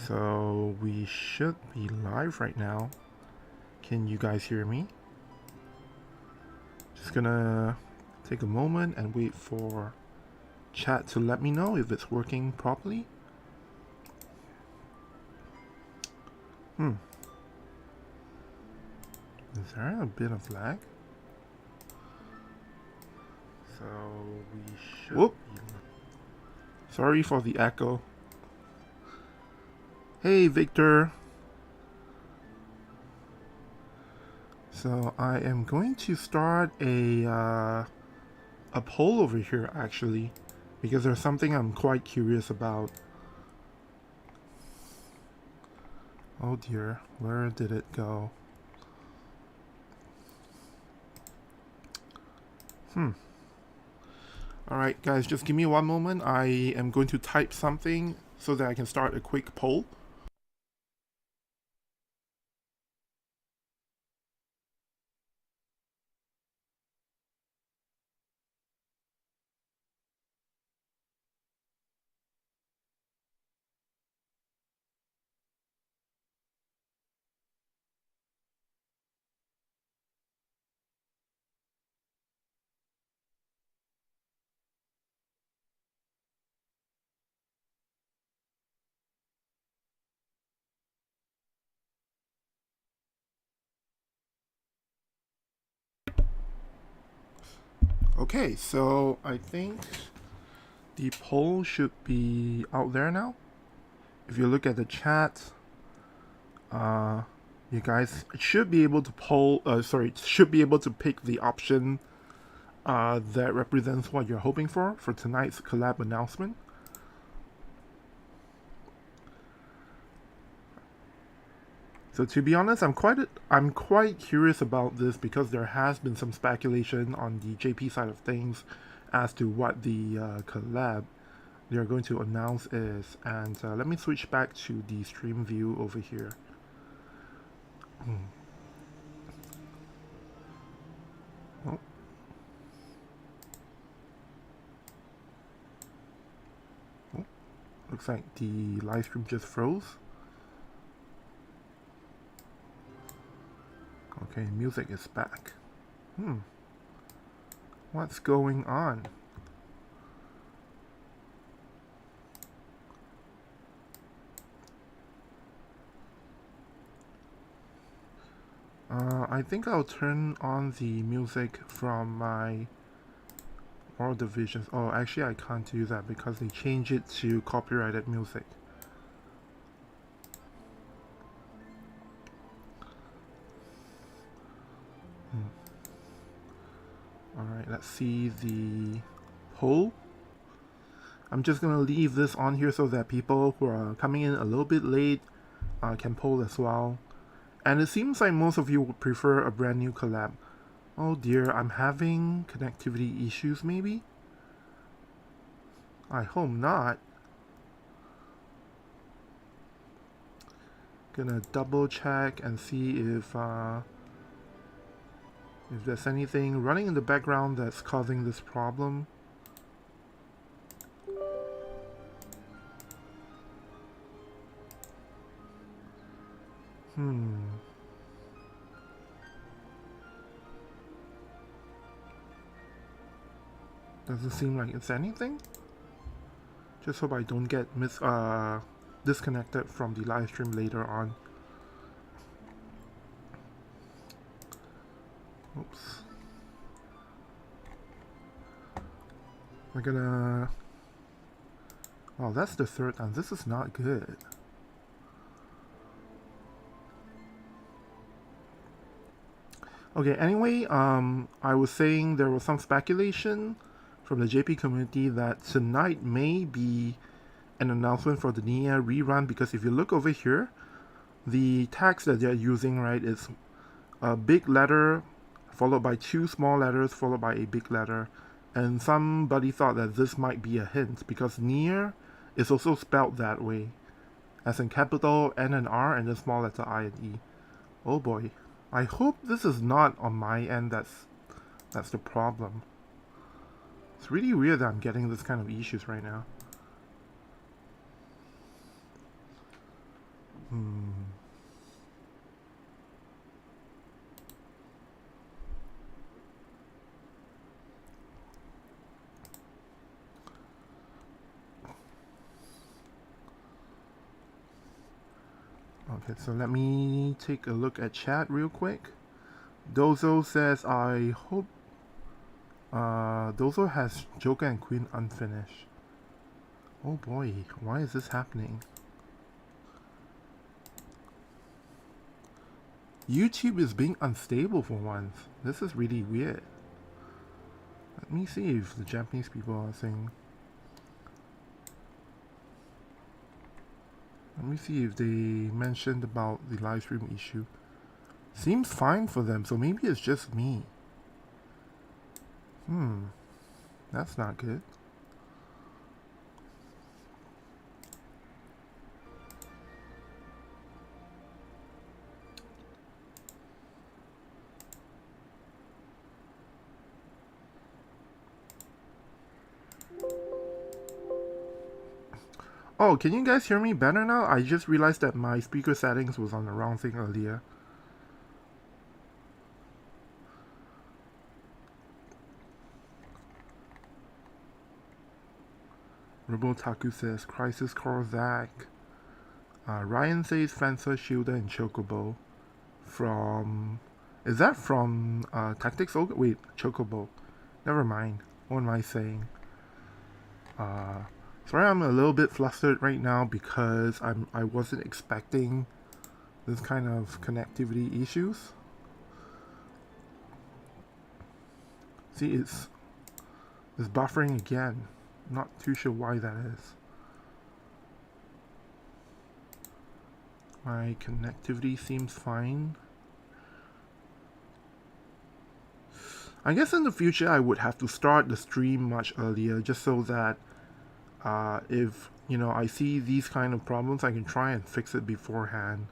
So we should be live right now. Can you guys hear me? Just gonna take a moment and wait for chat to let me know if it's working properly. Is there a bit of lag? So we should. Whoop! Sorry for the echo. Hey Victor. So I am going to start a poll over here actually, because there's something I'm quite curious about. Oh dear, where did it go? Alright guys, just give me one moment. I am going to type something so that I can start a quick poll. Okay, so I think the poll should be out there now. If you look at the chat, you guys should be able to should be able to pick the option that represents what you're hoping for tonight's collab announcement. So to be honest, I'm quite curious about this because there has been some speculation on the JP side of things as to what the collab they're going to announce is. And let me switch back to the stream view over here. Oh. Oh. Looks like the live stream just froze. Okay, music is back. What's going on? I think I'll turn on the music from my Oral Divisions. Oh, actually I can't do that because they changed it to copyrighted music. Alright, let's see the poll. I'm just gonna leave this on here so that people who are coming in a little bit late can poll as well. And it seems like most of you would prefer a brand new collab. Oh dear, I'm having connectivity issues maybe? I hope not. Gonna double check and see if there's anything running in the background that's causing this problem. Doesn't seem like it's anything. Just hope I don't get disconnected from the live stream later on. Oops. We're gonna... Oh, that's the third time. This is not good. Okay, anyway, I was saying there was some speculation from the JP community that tonight may be an announcement for the Nia rerun, because if you look over here, the text that they're using, right, is a big letter followed by two small letters followed by a big letter, and somebody thought that this might be a hint because Nier is also spelled that way, as in capital N and R and then small letter I and E. Oh boy. I hope this is not on my end that's the problem. It's really weird that I'm getting this kind of issues right now. Okay, so let me take a look at chat real quick. Dozo says, I hope Dozo has Joker and Queen unfinished. Oh boy, why is this happening? YouTube is being unstable for once. This is really weird. Let me see if the Japanese people are saying. Let me see if they mentioned about the live stream issue. Seems fine for them, so maybe it's just me. That's not good. Oh, can you guys hear me better now? I just realized that my speaker settings was on the wrong thing earlier. Robotaku says, Crisis Core Zach. Ryan says Fencer, Shielder, and Chocobo. From... Is that from Tactics Ogre? Wait, Chocobo. Never mind. What am I saying? Sorry, I'm a little bit flustered right now because I wasn't expecting this kind of connectivity issues. See, it's buffering again. Not too sure why that is. My connectivity seems fine. I guess in the future I would have to start the stream much earlier just so that if, you know, I see these kind of problems, I can try and fix it beforehand.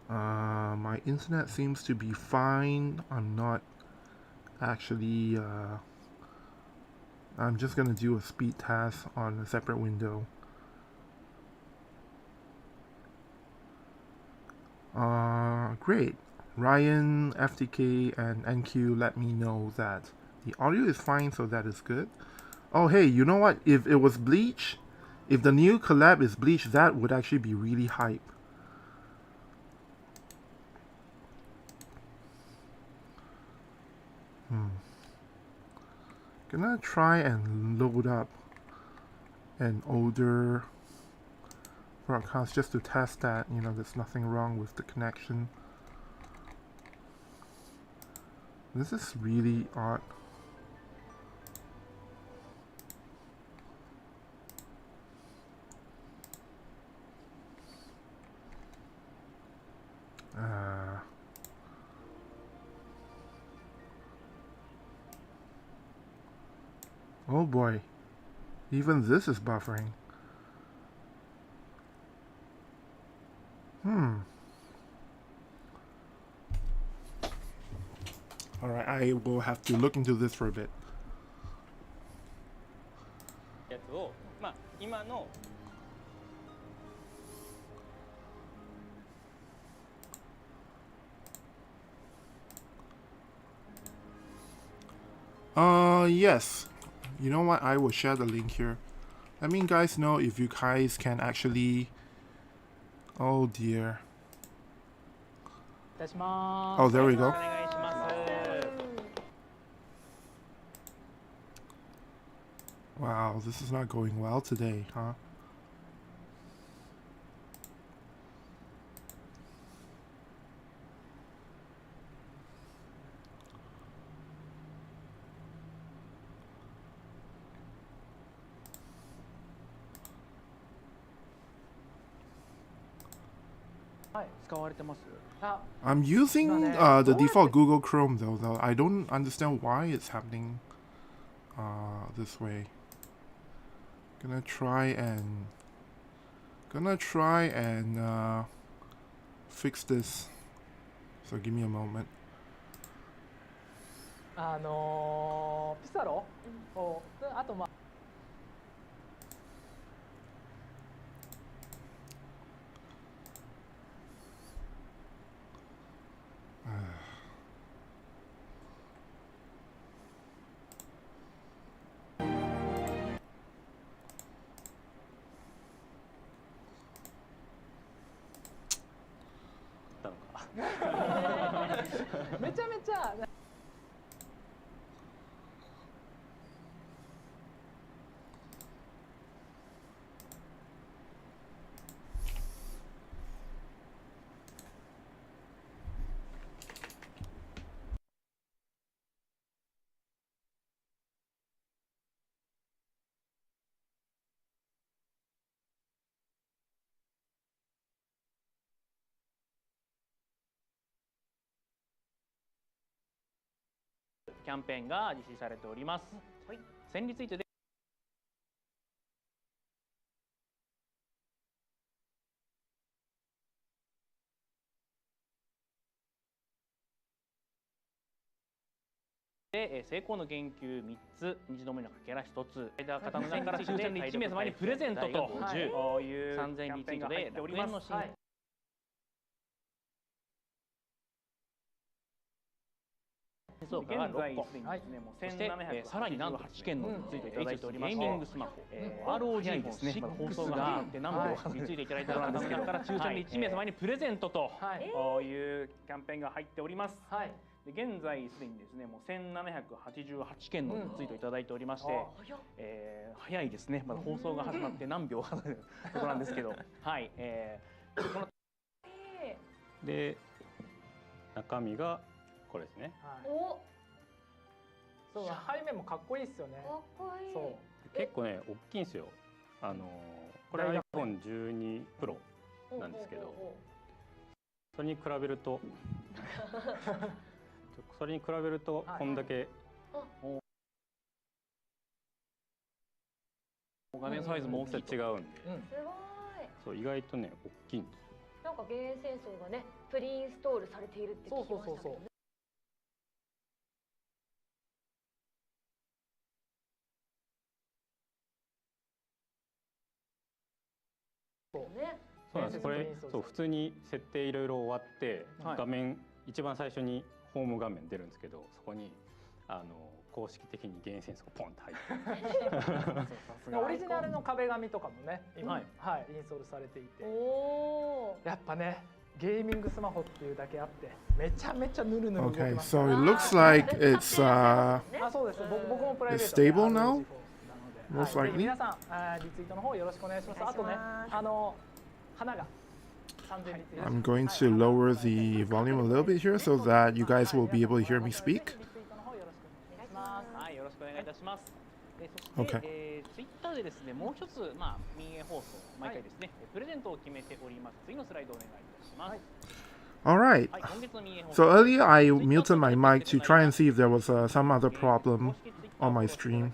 My internet seems to be fine. I'm not actually... I'm just gonna do a speed test on a separate window. Great. Ryan, FTK, and NQ let me know that the audio is fine, so that is good. Oh, hey, you know what? If it was Bleach, if the new collab is Bleach, that would actually be really hype. Gonna try and load up an older broadcast just to test that, you know, there's nothing wrong with the connection. This is really odd. Oh boy, even this is buffering. Alright, I will have to look into this for a bit. Yes. You know what? I will share the link here. Let me guys know if you guys can actually... Oh dear. Oh, there we go. Wow, this is not going well today, huh? I'm using the default Google Chrome though. I don't understand why it's happening this way. Gonna try and fix this. So give me a moment. ピサロを、あとまあめちゃめちゃ。キャンペーンが実施されております。はい、戦利ツイートで成功の言及3つ、虹の目のかけら1つ、間方の中から抽選で1名様にプレゼントという3000リツイートで楽園の新現在すでにですね、もう1700、さらになんと8件のリツイートいただいておりまして、ゲーミングスマホ、ROG ですね、放送があって何秒リツイートいただいたのですけど、から抽選で1名様にプレゼントというキャンペーンが入っております。で現在すでにですね、もう1788件のリツイートいただいておりまして、早いですね。まだ放送が始まって何秒かということなんですけど、はい。こので中身がこれですね。お、そう、背面もかっこいいですよね。かっこいい。そう。結構ね、大きいんですよ。これ iPhone12 Pro なんですけど、それに比べるとこんだけ画面サイズも大きい違うんで、すごい。そう意外とね大きいんですよ。なんかゲーセンソーがね、プリインストールされているって聞きましたけどね。そうなんです。これそう普通に設定いろいろ終わって、画面一番最初にホーム画面出るんですけど、そこに公式的にゲーセンソーポンって入ってオリジナルの壁紙とかもね、今インストールされていて、やっぱね、ゲーミングスマホっていうだけあってめちゃめちゃヌルヌル動きます。 Okay, so it looks like it's そうです。僕もプライベー it's トで stable now? なので、 Most likely. 皆さんリツイートの方よろしくお願いします。あとね、花がI'm going to lower the volume a little bit here so that you guys will be able to hear me speak. はい、よろしくお願いいたします。Okay. ツイッターでですね、もう一つ民営放送毎回ですね、プレゼントを決めております。次のスライドお願いいたします。All right. So earlier I muted my mic to try and see if there was some other problem on my stream.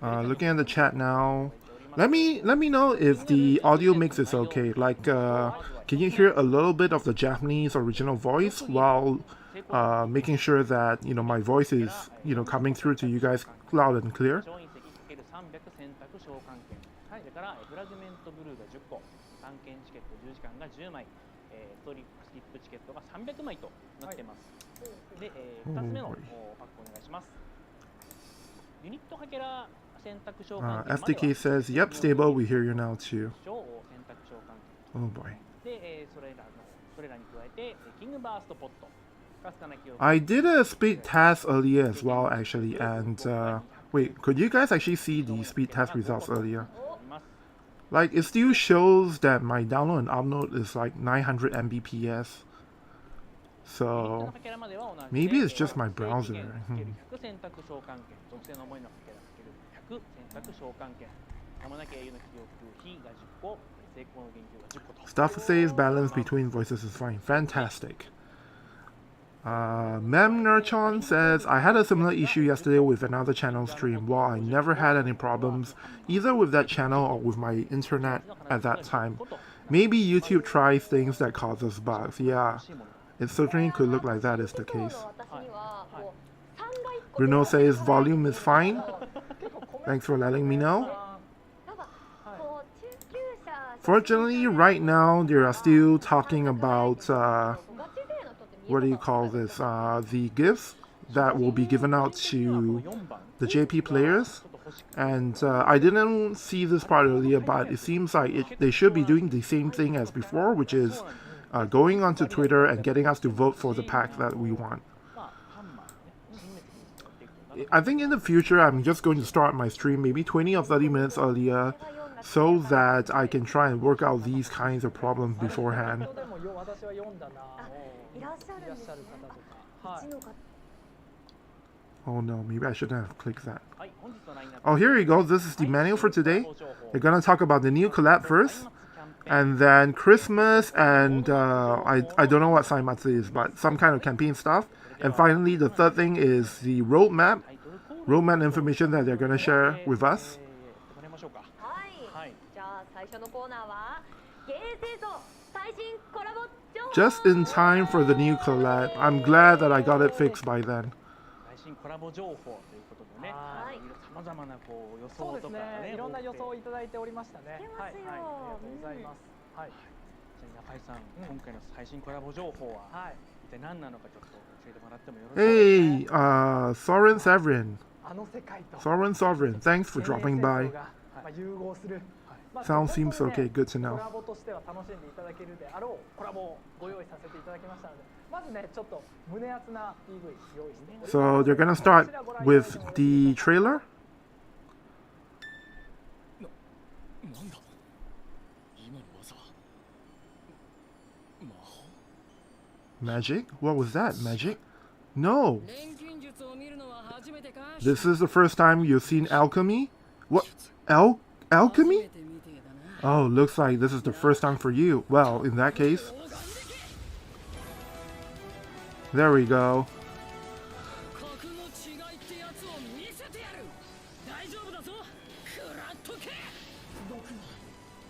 Looking at the chat now, let me know if the audio mix is okay. Like, can you hear a little bit of the Japanese original voice while making sure that my voice is coming through to you guys loud and clear? FDK says, yep, stable, we hear you now too. Oh boy. I did a speed test earlier as well, actually, and wait, could you guys actually see the speed test results earlier? Like, it still shows that my download and upload is like 900 Mbps. So maybe it's just my browser. Stuff says balance between voices is fine. Fantastic. Mem Nerchon says, I had a similar issue yesterday with another channel stream. While I never had any problems either with that channel or with my internet at that time. Maybe YouTube tries things that causes bugs. Yeah. It certainly could look like that is the case. 私にはこう3が1個 Bruno says volume is fine. Thanks for letting me know. なんかこう中級者 Fortunately, right now they are still talking about ガチ勢の人って見え what do you call this? The gifts that will be given out to the JP players. And I didn't see this part earlier, but it seems like they should be doing the same thing as before, which is going onto Twitter and getting us to vote for the pack that we want. I think in the future, I'm just going to start my stream maybe 20 or 30 minutes earlier so that I can try and work out these kinds of problems beforehand. でも私は読んだな。いらっしゃるんですね。はいうちの方 Oh no, maybe I shouldn't have clicked that. Oh, here you go. This is the manual for today. We're gonna talk about the new collab first, and then Christmas, and I don't know what Saimatsu is, but some kind of campaign stuff. And finally, the third thing is the roadmap information that they're gonna share with us. はい。じゃあ最初のコーナーはゲーセンと最新コラボ情報 Just in time for the new collab. I'm glad that I got it fixed by then. 最新コラボ情報ということでね、はいさまざまなこう予そうです想とかね。ね、いろんな予想をいただいておりましたね。来てますよはい、ありがとうございます。はい。じゃあ中井さん、うん今回の最新コラボ情報ははい。一体何なのかちょっと教えてもらってもよろしいですか？ Hey, Soren Severin. あの世界と Soren Sovereign, thanks for dropping by. まあ融合する。まあ Sounds seems 本当に okay. Good to コ know. ラボとしては楽しんでいただけるであろうコラボをご用意させていただきましたので、まずねちょっと胸熱な PV 用意しております。 So they're gonna start with the trailer. なんだ今の技は魔法 Magic? What was that? Magic? No. 錬金術を見るのは初めてか This is the first time you've seen alchemy? What? Alchemy? 初めて見てだな Oh, looks like this is the first time for you. Well, in that case, there we go. 格の違いってやつを見せてやる大丈夫だぞ食らっとけ僕は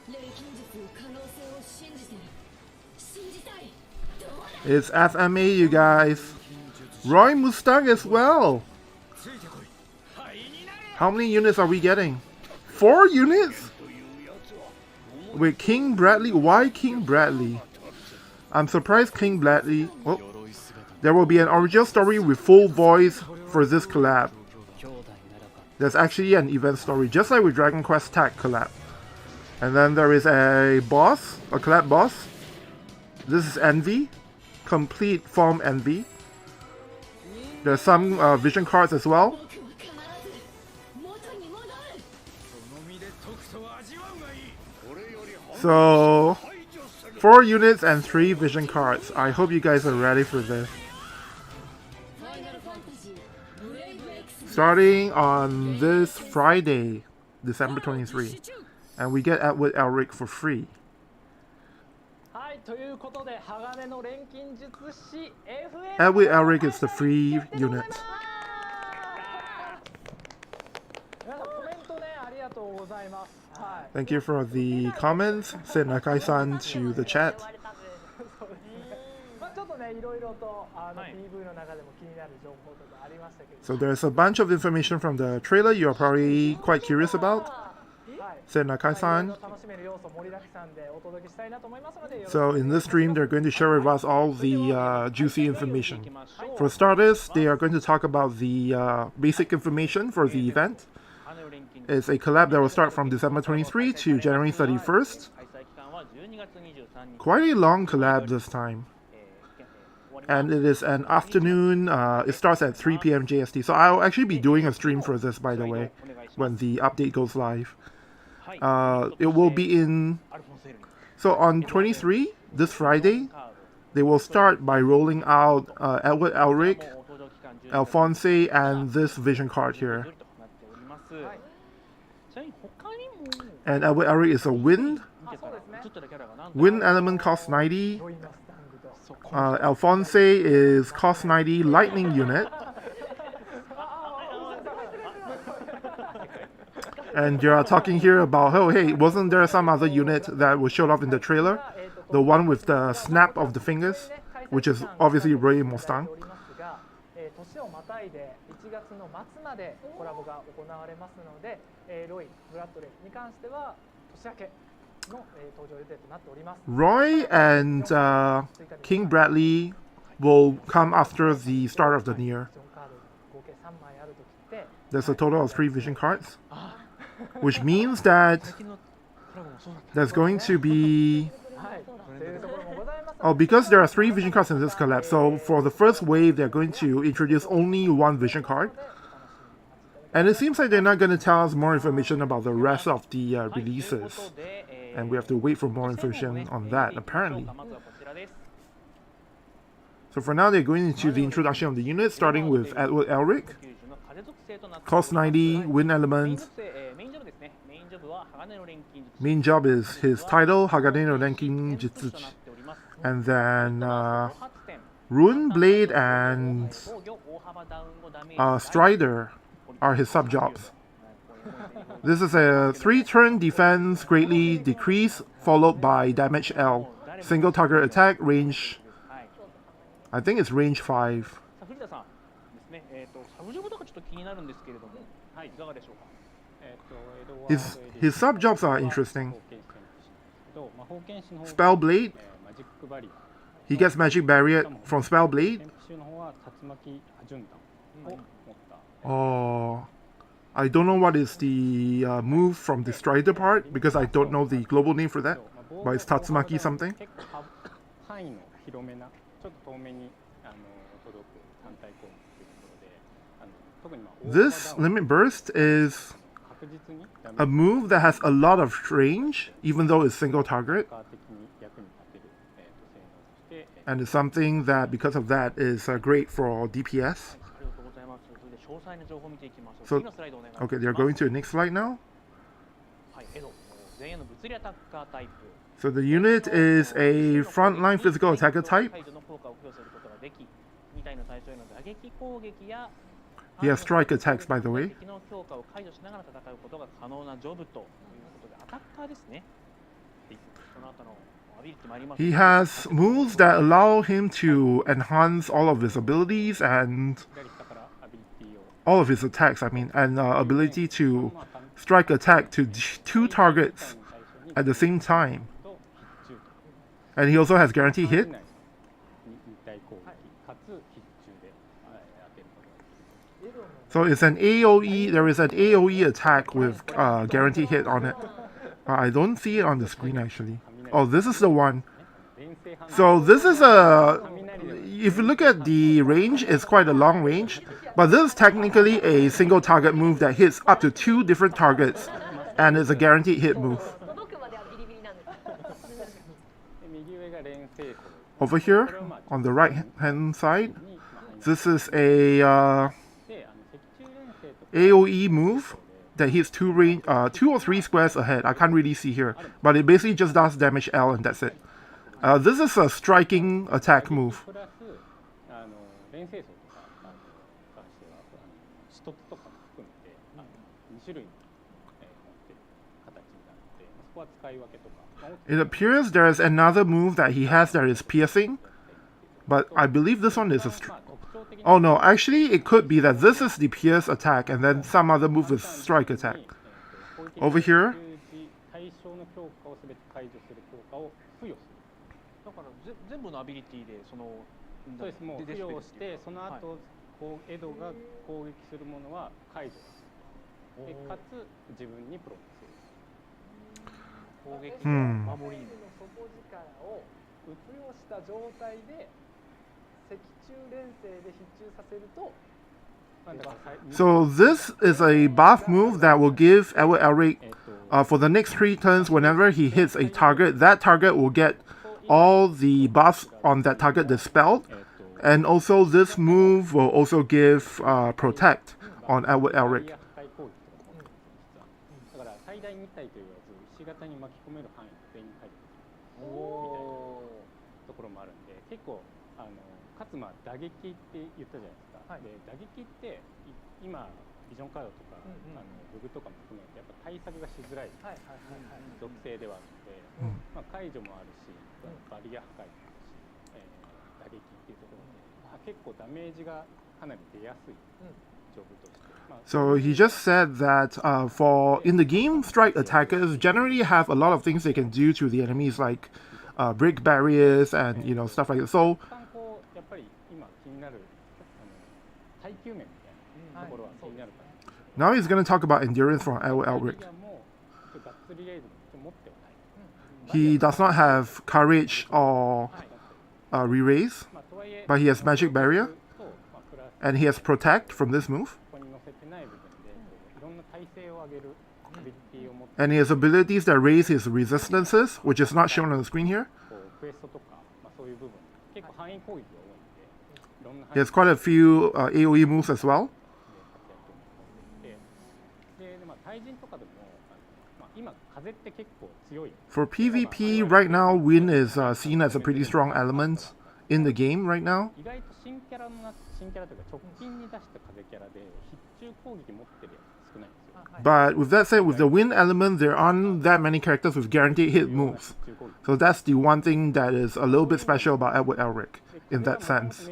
錬金術の可能性を信じてる信じたいどうだ It's FMA, you guys. Roy Mustang as well. How many units are we getting? 4 units? Wait, King Bradley? Why King Bradley? I'm surprised King Bradley... Well, there will be an original story with full voice for this collab. There's actually an event story, just like with Dragon Quest Tag collab. And then there is a boss, a collab boss. This is Envy. Complete form Envy. There's some vision cards as well. 僕は必ず元に戻る So, 4 units and 3 vision cards. I hope you guys are ready for this. ファイナルファンタジーブレイブ X Starting on this Friday, December 23. And we get Edward Elric for free. はいということで鋼の錬金術師 FN Edward Elric is the free unit. 皆さんコメントねありがとうございます。はい。 Thank you for the comments. Send Nakai-san to the chat. そうですね。まあちょっとねいろいろとPV の中でも気になる情報とかありましたけど。 So there's a bunch of information from the trailer you're probably quite curious about. はい。 Send いろい Nakai-san. ろ楽しめる要素盛りだくさんでお届けしたいなと思いますので。 So in this stream, they're going to share with us all the juicy information. For starters, they are going to talk about the basic information for the event. It's a collab that will start from December 23 to January 31st. Quite a long collab this time. And it is an afternoon, it starts at 3 p.m. JST. So I'll actually be doing a stream for this, by the way, when the update goes live. It will be in... So on 23, this Friday, they will start by rolling out Edward Elric, Alphonse, and this vision card here. And Edward Elric is a wind. Wind element costs 90. Alphonse is cost 90 lightning unit. And you're talking here about, oh hey, wasn't there some other unit that was showed off in the trailer? The one with the snap of the fingers which is obviously Ray Mustang. 年をまたいで1月の末までコラボが行われますので、ロイ・ブラッドレーに関しては年明けの登場予定となっております。Roy and King Bradley will come after the start of the year. There's a total of 3 vision cards, which means that there's going to be... Oh, because there are 3 vision cards in this collab, so for the first wave, they're going to introduce only 1 vision card. And it seems like they're not going to tell us more information about the rest of the releases. And we have to wait for more information on that, apparently. So for now, they're going into the introduction of the unit, starting with Alphonse Elric. Cost 90, win element. Main job is his title, Hagane no Renkin Jitsuchi. And then Rune, Blade, and Strider are his sub-jobs. This is a 3-turn defense greatly decrease, followed by damage L. Single target attack, range... I think it's range 5. His sub-jobs are interesting. Spell Blade. He gets Magic Barrier from Spell Blade. Oh, I don't know what is the move from the Strider part, because I don't know the global name for that, but it's Tatsumaki something. This Limit Burst is a move that has a lot of range, even though it's single target. And it's something that, because of that, is great for DPS. So, okay, they're going to the next slide now. So the unit is a frontline physical attacker type. He has strike attacks, by the way. He has moves that allow him to enhance all of his abilities and all of his attacks, and ability to strike attack to 2 targets at the same time. And he also has guaranteed hit. So it's an AoE, there is an AoE attack with guaranteed hit on it. I don't see it on the screen actually. Oh, this is the one. So this is if you look at the range, it's quite a long range. But this is technically a single target move that hits up to 2 different targets. And it's a guaranteed hit move. Over here, on the right hand side, this is a AoE move that hits 2 or 3 squares ahead. I can't really see here, but it basically just does damage L and that's it. This is a striking attack move. It appears there is another move that he has that is piercing, but I believe this one is a oh no, actually it could be that this is the pierce attack and then some other move is strike attack. Over here. So this is a buff move that will give Alphonse Elric for the next 3 turns, whenever he hits a target, that target will get all the buffs on that target dispelled. And also this move will also give protect on Alphonse Elric. 撃っていうところで、結構ダメージがかなり出やすいジョブとして。So he just said that for in the game, strike attackers generally have a lot of things they can do to the enemies, like break barriers and stuff like that. So やっぱり今気になる耐久面みたいなところは気になるから。now he's going to talk about endurance from Elric. He does not have courage or re-raise, but he has magic barrier, and he has protect from this move. And he has abilities that raise his resistances, which is not shown on the screen here. He has quite a few AoE moves as well. For PvP, right now, wind is seen as a pretty strong element in the game right now. But with that said, with the wind element, there aren't that many characters with guaranteed hit moves. So that's the one thing that is a little bit special about Edward Elric in that sense.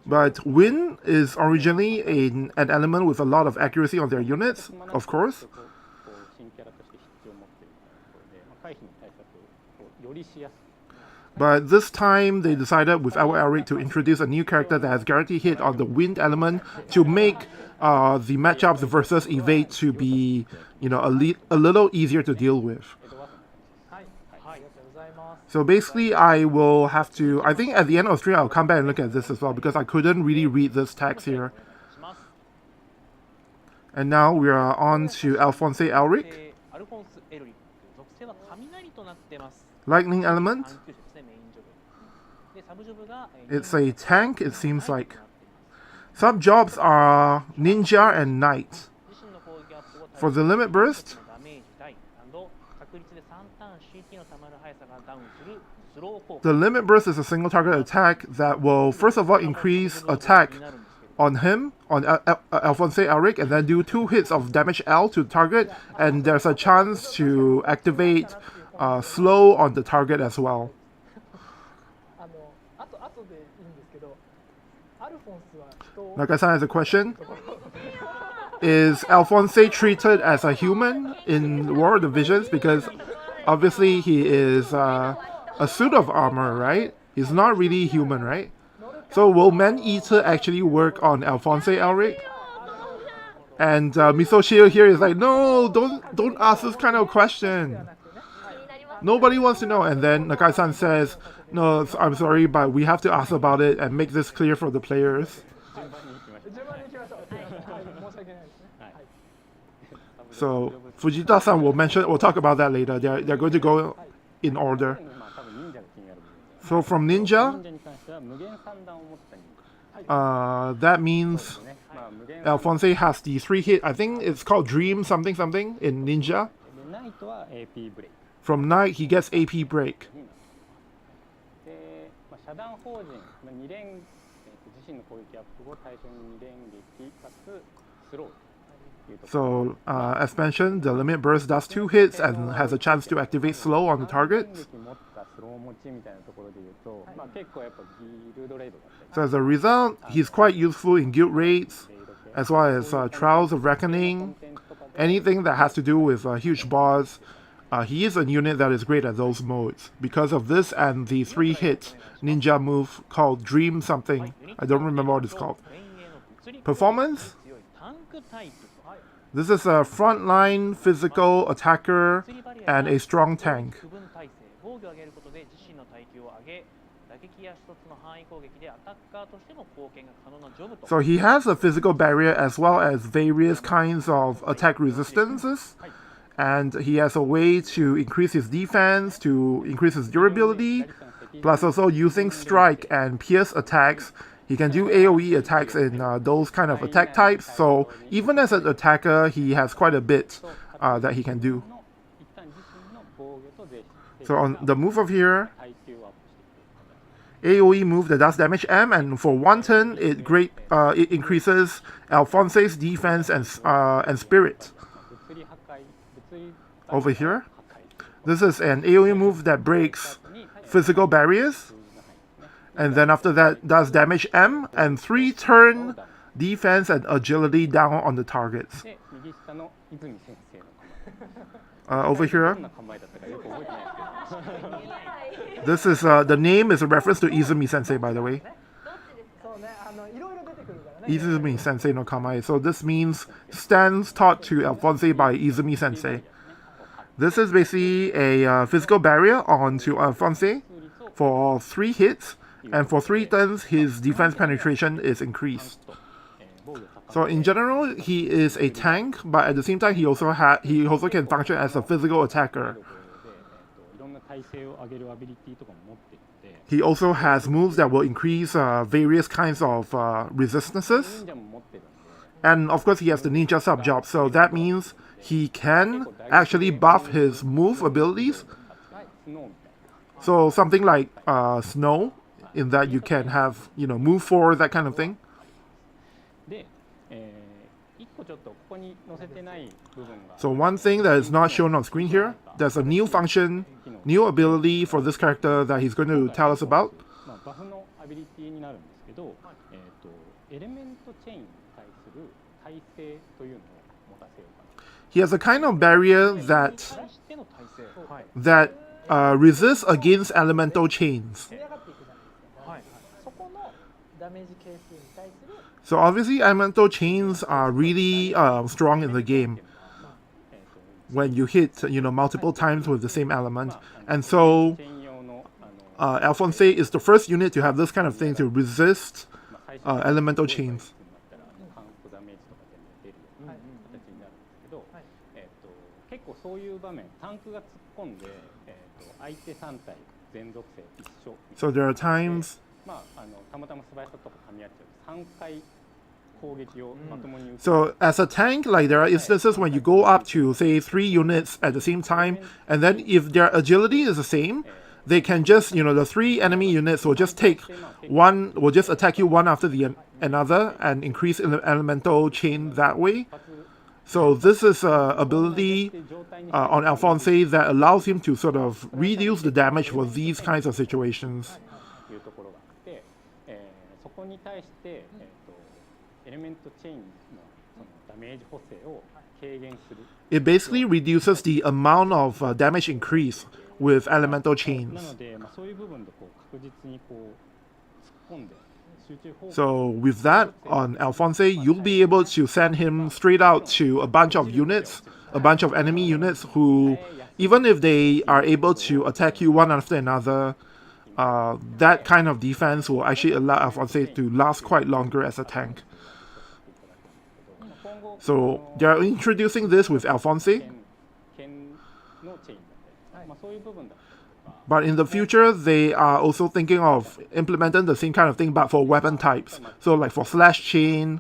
But wind is originally an element with a lot of accuracy on their units, of course. But this time they decided with Edward Elric to introduce a new character that has guaranteed hit on the wind element to make the matchups versus evade to be, a little easier to deal with. So basically, I will have to. I think at the end of the stream, I'll come back and look at this as well because I couldn't really read this text here. And now we are on to Alphonse Elric. Lightning element. It's a tank, it seems like. Sub-jobs are Ninja and Knight. For the limit burst, the limit burst is a single target attack that will first of all increase attack on him, on Alphonse Elric, and then do 2 hits of damage L to the target, and there's a chance to activate slow on the target as well. Nagai-san has a question. Is Alphonse treated as a human in War of the Visions? Because obviously he is a suit of armor, right? He's not really human, right? So will Man-Eater actually work on Alphonse Elric? And Misoshio here is like, no, don't ask this kind of question. Nobody wants to know. And then Nagai-san says, no, I'm sorry, but we have to ask about it and make this clear for the players. So Fujita-san we'll talk about that later. They're going to go in order. So from Ninja, that means Alphonse has the 3 hit. I think it's called Dream something something in Ninja. From Knight, he gets AP break. So, as mentioned, the limit burst does 2 hits and has a chance to activate slow on the target. So as a result, he's quite useful in guild raids, as well as Trials of Reckoning, anything that has to do with a huge boss. He is a unit that is great at those modes because of this and the 3-hit ninja move called Dream something. I don't remember what it's called. Performance? This is a frontline physical attacker and a strong tank. So he has a physical barrier as well as various kinds of attack resistances. And he has a way to increase his defense, to increase his durability, plus also using strike and pierce attacks. He can do AoE attacks in those kind of attack types, so even as an attacker, he has quite a bit that he can do. So on the move of here, AoE move that does damage M, and for 1 turn, it increases Alphonse's defense and spirit. Over here, this is an AoE move that breaks physical barriers, And then after that, does damage M and 3 turn defense and agility down on the targets. で右下の泉先生の Over 構え here, どんな構えだったかよく覚えてないですけど this is the name is a reference to Izumi Sensei, by the way. そうね、いろいろ出てくるからね。 Izumi Sensei no Kamae. So this means stands taught to Alphonse by Izumi Sensei. This is basically a physical barrier onto Alphonse for 3 hits, and for 3 turns his defense penetration is increased. So in general, he is a tank, but at the same time, he also can function as a physical attacker. いろんな耐性を上げるアビリティとかも持っているので He also has moves that will increase various kinds of resistances. 忍者も持ってるんで And of course, he has the ninja sub job, so that means he can actually buff his move abilities. スノーみたいな So something like snow, in that you can have, move forward, that kind of thing. で、一個ちょっとここに載せてない部分が So one thing that is not shown on screen here, there's a new function, new ability for this character that he's going to tell us about. まあ、バフのアビリティになるんですけど、エレメントチェインに対する耐性というのを持たせようかな He has a kind of barrier that 対しての体制、はい that resists against elemental chains. 積み上がっていくじゃないですか。はいそこのダメージ係数に対する So obviously, elemental chains are really strong in the game when you hit, multiple times with the same element. And so チェイン用のあの Alphonse is the first unit to have this kind of thing to resist まあ最初 elemental chains. カウントダメージとか全部出るような形になるんですけど、はい結構そういう場面タンクが突っ込んで、相手3体全属性一緒 So there are times まあ、たまたま素早さとか噛み合っちゃうと3回攻撃をまともに打つ、 So as a tank, like there are instances when you go up to say 3 units at the same time, and then if their agility is the same, they can just, the 3 enemy units will just will just attack you one after the another and increase in the elemental chain that way. So this is a ability on Alphonse that allows him to sort of reduce the damage for these kinds of situations. というところがあって、そこに対して、エレメントチェインのそのダメージ補正を軽減する It basically reduces the amount of damage increase with elemental な chains. ので、まあ、そういう部分でこう確実にこう突っ込んで集中砲火 So with that, on Alphonse, you'll be able to send him straight out to a bunch of units, a bunch of enemy units who, even if they are able to attack you one after another, that kind of defense will actually allow Alphonse to last quite longer as a tank. 今後 So they're introducing this with Alphonse, 剣のチェインだったり、まあ、そういう部分だったりとか but in the future, they are also thinking of implementing the same kind of thing, but for weapon types. So like for slash chain,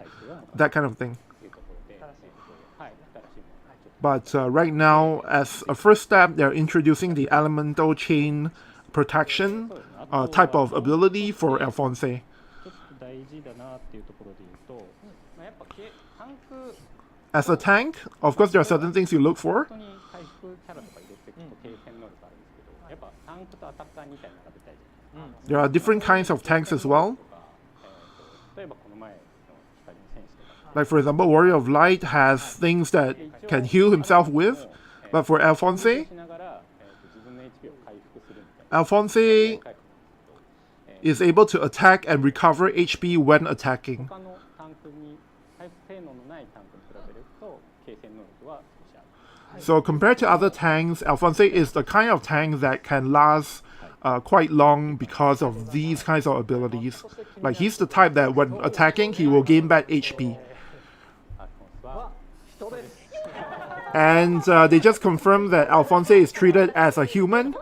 that kind of thing. というところで、はい、新しいものをちょっと But right now, as a first step, they're introducing the elemental chain protection type of ability for Alphonse. ちょっと大事だなっていうところで言うと、まあ、やっぱタンク As a tank, of course, there are certain things you look for. 本当に回復キャラとか入れていくと継戦能力あるんですけど、やっぱタンクとアタッカー2体並べたいじゃないですか。 There are different kinds of tanks as well. とか例えばこの前の光の戦士とか Like, for example, Warrior of Light has things that can heal himself with. But for Alphonse, しながら、自分の HP を回復するみたいな Alphonse 回復 is able to attack and recover HP when attacking. 他のタンクに回復性能のないタンクに比べると継戦能力は少しある So compared to other tanks, Alphonse is the kind of tank that can last quite long because of these kinds of abilities. Like, he's the type that when attacking, he will gain back HP. アルフォンスは人です。 And they just confirmed that Alphonse is treated as a human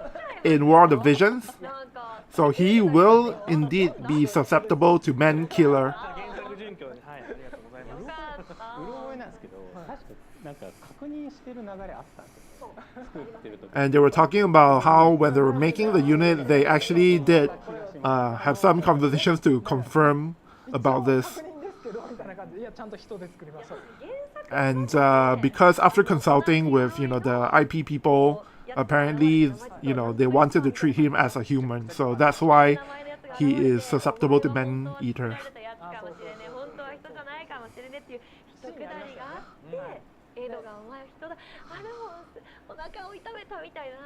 in War of the Visions. なんか So he will indeed be susceptible to Man Killer. 原作準拠に、はい、ありがとうございます。よかったうろ覚えなんですけど、確かなんか確認してる流れあったんですよ作ってる時 And they were talking about how when they were making the unit, they actually did have some conversations to confirm about this. 確認ですけどみたいな感じで、いやちゃんと人で作りましょう。 And because after consulting with, the IP people, apparently, they wanted to treat him as a human. So that's why he is susceptible to man eater. 本当は人じゃないかもしれねっていう一くだりがあってエドがお前は人だあれもお腹を痛めたみたいな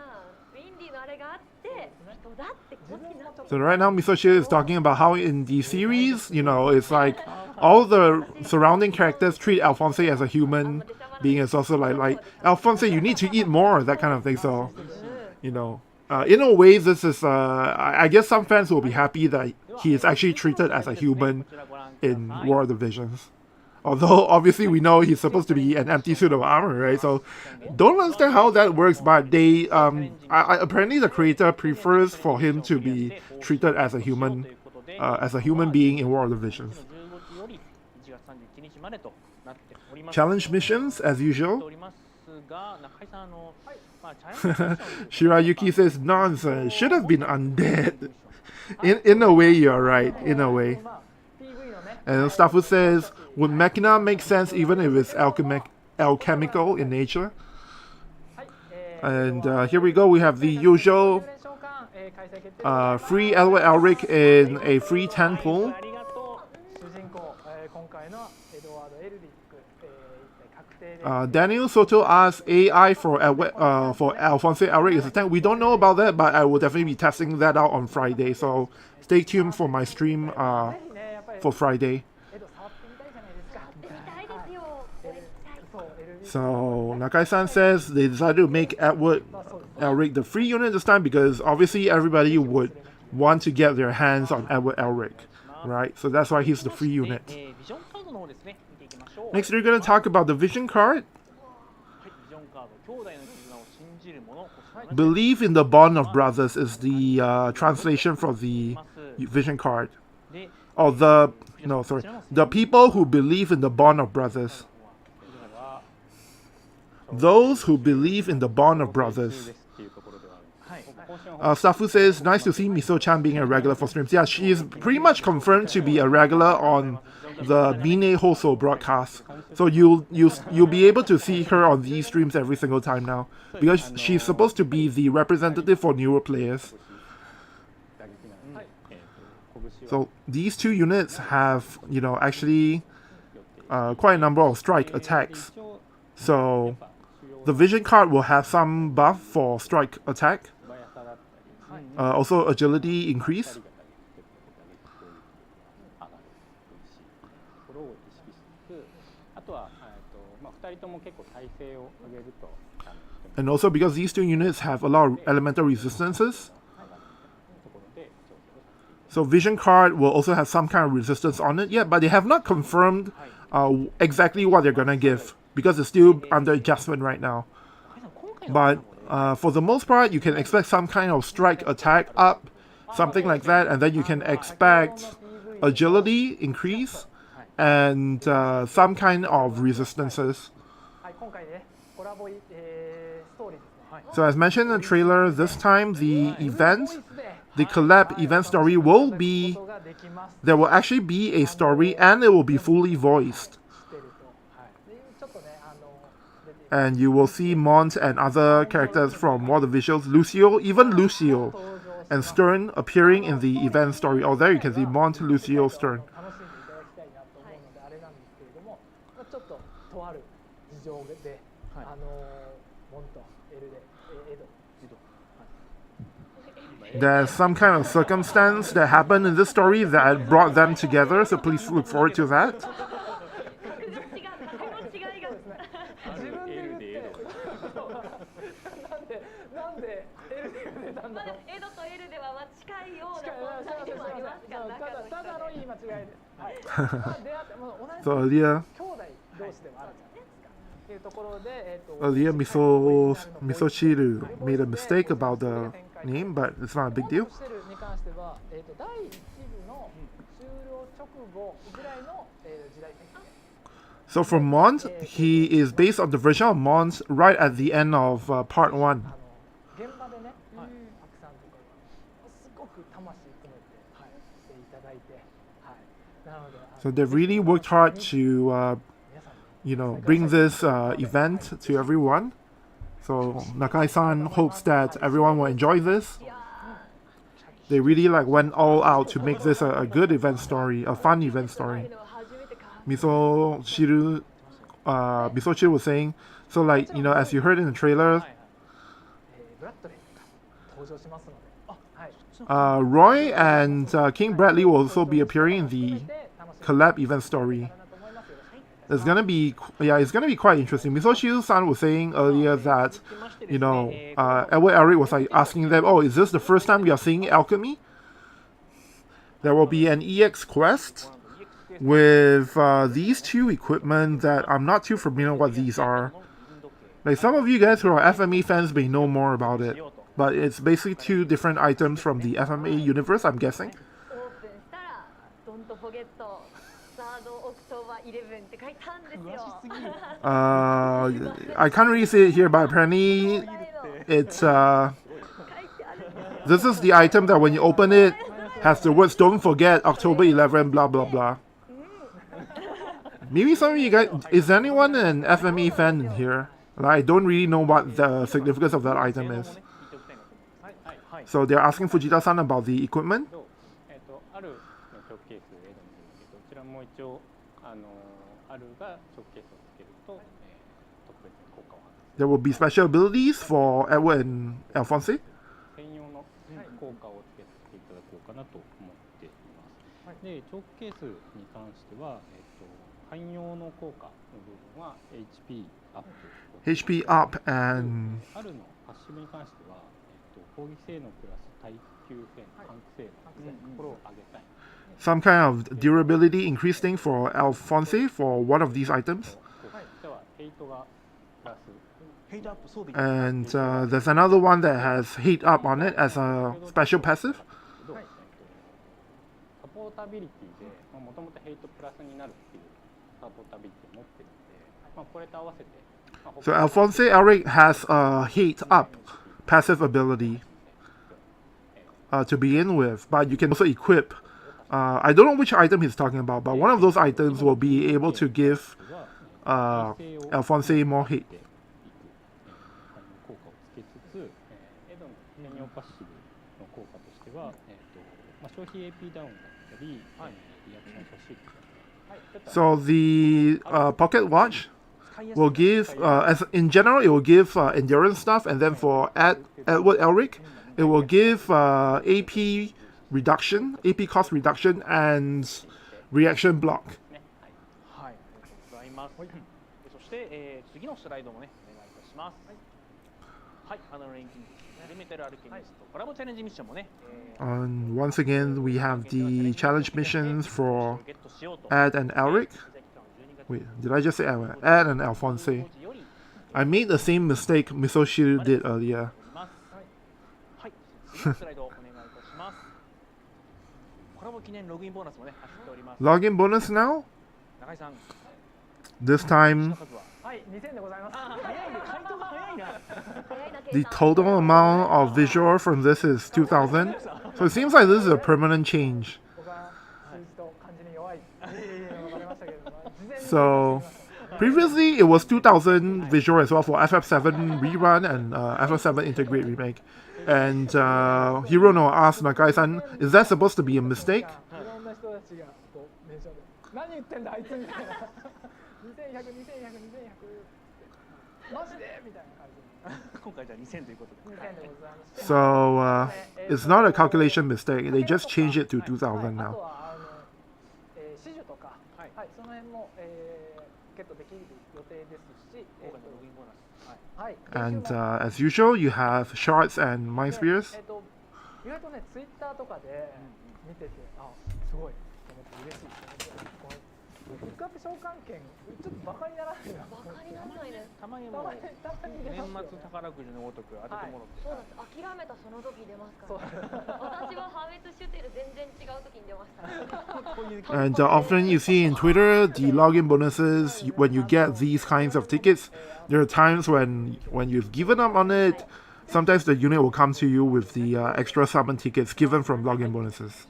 ウィンディのあれがあって人だってこっちになって So right now, Misoshi is talking about how in the series, you know, it's like all the surrounding characters treat Alphonse as a human being. It's also like Alphonse, you need to eat more, that kind of thing. So, you know, in a way, this is, I guess some fans will be happy that he is actually treated as a human in War of the Visions. Although, obviously, we know he's supposed to be an empty suit of armor, right? So, don't understand how that works, but they, apparently the creator prefers for him to be treated as a human being in War of the Visions. Challenge missions, as usual. Shirayuki says, nonsense, should have been undead. In a way, you're right, in a way. And Stafu says, would Mechina make sense even if it's alchemical in nature? And here we go, we have the usual free Alphonse Elric in a free 10 pool. Daniel Soto asks, AI for Alphonse Elric is a tank. We don't know about that, but I will definitely be testing that out on Friday. So stay tuned for my stream for Friday. So Nakai-san says they decided to make Edward Elric the free unit this time because obviously everybody would want to get their hands on Edward Elric, right? So that's why he's the free unit. Next, we're going to talk about the vision card. Believe in the bond of brothers is the translation for the vision card. Oh, the people who believe in the bond of brothers. Those who believe in the bond of brothers. Safu says, nice to see Miso-chan being a regular for streams. Yeah, she is pretty much confirmed to be a regular on the Bine Hoso broadcast. So you'll be able to see her on these streams every single time now. Because she's supposed to be the representative for newer players. So these two units have, you know, actually quite a number of strike attacks. So the vision card will have some buff for strike attack. Also agility increase. And also because these two units have a lot of elemental resistances. So vision card will also have some kind of resistance on it yet, but they have not confirmed exactly what they're gonna give because it's still under adjustment right now. But for the most part, you can expect some kind of strike attack up, something like that, and then you can expect agility increase and some kind of resistances. So as mentioned in the trailer, this time the collab event story will be, there will actually be a story and it will be fully voiced. And you will see Mont and other characters from War of the Visuals, even Lucio and Stern appearing in the event story. Oh, there you can see Mont, Lucio, Stern. There's some kind of circumstance that happened in this story that brought them together, so please look forward to that. So earlier Misochiru made a mistake about the name, but it's not a big deal. So for Mont, he is based on the version of Mont right at the end of part 1. So they've really worked hard to, you know, bring this event to everyone. So Nakai-san hopes that everyone will enjoy this. they really like went all out to make this a good event story, a fun event story. Miso Chiru was saying, so like, you know, as you heard in the trailer, ブラッドレーが登場しますので、はい、Roy and King Bradley will also be appearing in the collab event story. It's gonna be, it's gonna be quite interesting. Misoshi-san was saying earlier that, you know, Edward Elric was like asking them, oh, is this the first time we are seeing alchemy? There will be an EX quest with these two equipment that I'm not too familiar what these are. Like some of you guys who are FME fans may know more about it, but it's basically two different items from the FMA universe, I'm guessing. オープンしたら「Don't forget 3rd October 11」って書いたんですよ。 I can't really see it here, but apparently it's this is the item that when you open it has the words "Don't forget October 11" blah blah blah. Maybe some of you guys, is anyone an FME fan in here? Like, I don't really know what the significance of that item is. So they're asking Fujita-san about the equipment. あるのチョークケースをどちらも一応あるがチョークケースをつけると特別に効果を発揮。 There will be special abilities for Edward and Alphonse. 専用の効果をつけていただこうかなと思っています。で、チョークケースに関しては、汎用の効果の部分は HP アップ。HP up and あるのパッシブに関しては、攻撃性能プラス耐久性能、反復性能、これを上げたい。 some kind of durability increase thing for Alphonse for one of these items. And there's another one that has heat up on it as a special passive. サポータビリティで、もともとヘイトプラスになるっていうサポータビリティを持ってるので、これと合わせて。 So Alphonse Elric has a heat up passive ability to begin with, but you can also equip. I don't know which item he's talking about, but one of those items will be able to give Alphonse more heat. 効果をつけつつ、エドの専用パッシブの効果としては、消費 AP ダウンだったり、リアクション欲しい。 So the pocket watch will give, as in general, it will give endurance stuff, and then for Edward Elric, it will give AP reduction, AP cost reduction, and reaction block. はい、ありがとうございます。そして、次のスライドもね、お願いいたします。はい、花の錬金術、リメテルアルケミスト、コラボチャレンジミッションもね。And once again, we have the challenge missions for Ed and Elric. Wait, did I just say Ed and Alphonse? I made the same mistake Misoshi did earlier. はい、次のスライドお願いいたします。コラボ記念ログインボーナスもね、走っております。 Login bonus now? 中井さん、 This time, はい、2000でございます。早いね、回答が早いな。 the total amount of visual from this is 2,000. So it seems like this is a permanent change. 僕は数字と漢字に弱い。わかりましたけれども、事前に So previously it was 2,000 visual as well for FF7 rerun and FF7 integrate remake. And Hirono asked Nakai-san, is that supposed to be a mistake? いろんな人たちがこう電車で何言ってんだあいつみたいな。2100、2100、2100マジでみたいな感じ。今回じゃあ2000ということで。2000でございます。 So it's not a calculation mistake. They just changed it to 2,000 あと now. は始終とか、はい、その辺もゲットできる予定ですし、今回のログインボーナス。はい。 And as usual, you have shards and mind spears. 意外とね、ツイッターとかで見てて、あ、すごいと思って嬉しいと思って、このピックアップ召喚券、ちょっとバカにならないな。バカにならないです。たまにたもうまに出年ますよね。末宝くじのごとく当ててもらって。そうなんです。諦めたその時出ますから。私は破滅シュテル全然違う時に出ました。 And often you see in Twitter the login bonuses when you get these kinds of tickets. There are times when you've given up on it, sometimes the unit will come to you with the extra summon tickets given from login bonuses.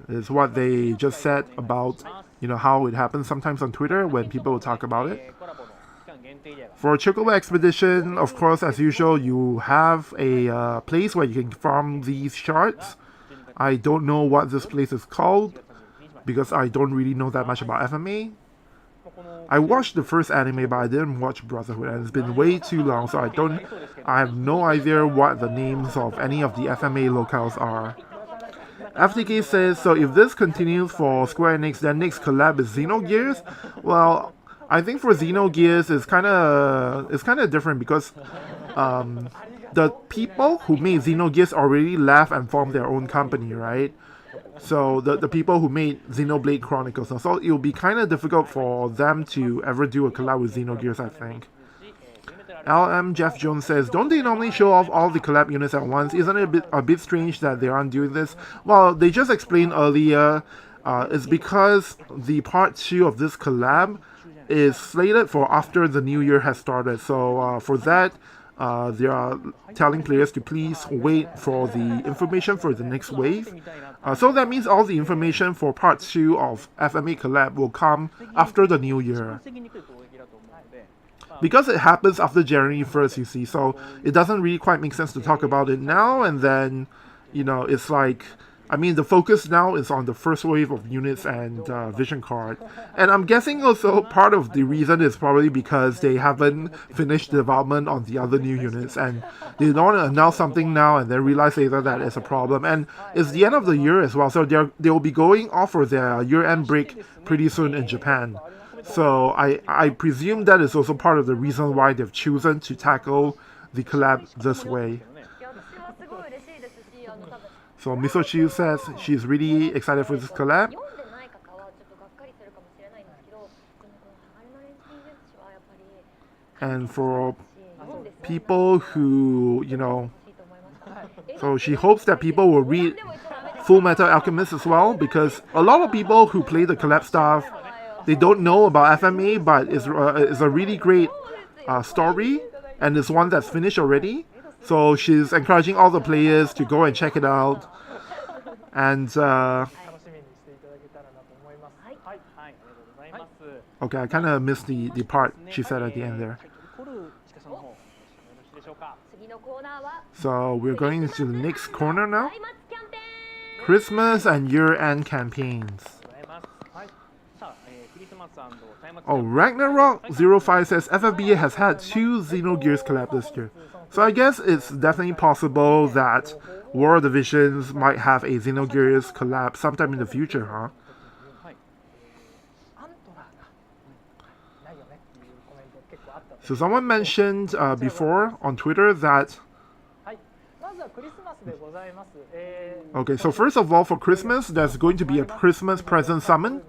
It's what they just said about, you know, how it happens sometimes on Twitter when people will talk about it. コラボの期間限定で。 For Chocobo Expedition, of course, as usual, you have a place where you can farm these shards. I don't know what this place is called because I don't really know that much about FMA. I watched the first anime, but I didn't watch Brotherhood, and it's been way too long, so I have no idea what the names of any of the FMA locales are. FTK says, so if this continues for Square Enix, then next collab is Xenogears? Well, I think for Xenogears it's kind of different because the people who made Xenogears already left and formed their own company, right? So the people who made Xenoblade Chronicles, so it will be kind of difficult for them to ever do a collab with Xenogears, I think. LM Jeff Jones says, don't they normally show off all the collab units at once? Isn't it a bit strange that they aren't doing this? Well, they just explained earlier, it's because the part 2 of this collab is slated for after the new year has started. So for that, they are telling players to please wait for the information for the next wave. So that means all the information for part 2 of FMA collab will come after the new year. Because it happens after January 1st, you see, so it doesn't really quite make sense to talk about it now, and then, you know, it's like, I mean, the focus now is on the first wave of units and Vision Card. And I'm guessing also part of the reason is probably because they haven't finished development on the other new units, and they don't want to announce something now and then realize later that it's a problem. And it's the end of the year as well, so they'll be going off for their year-end break pretty soon in Japan. So I presume that is also part of the reason why they've chosen to tackle the collab this way. So Misochiu says she's really excited for this collab. And for people who, you know, so she hopes that people will read Fullmetal Alchemist as well, because a lot of people who play the collab stuff, they don't know about FMA, but it's a really great story, and it's one that's finished already. So she's encouraging all the players to go and check it out. And okay, I kind of missed the part she said at the end there. So we're going into the next corner now. Christmas and year-end campaigns. Oh, Ragnarok05 says FFBA has had 2 Xenogears collab this year. So I guess it's definitely possible that War of the Visions might have a Xenogears collab sometime in the future, huh? So someone mentioned before on Twitter that... Okay, so first of all, for Christmas, there's going to be a Christmas present summon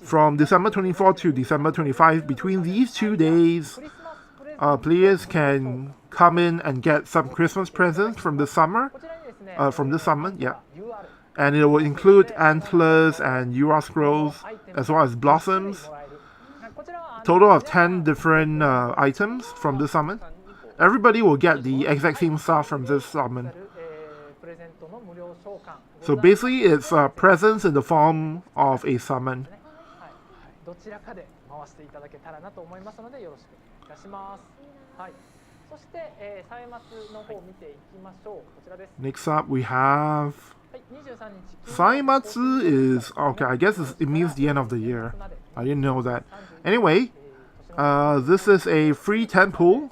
from December 24 to December 25. Between these 2 days, players can come in and get some Christmas presents from the summer, yeah. And it will include antlers and Yura scrolls, as well as blossoms. Total of 10 different items from this summon. Everybody will get the exact same stuff from this summon. So basically, it's presents in the form of a summon. Next up, we have Saimatsu is okay. I guess it means the end of the year. I didn't know that. Anyway, this is a free 10 pool.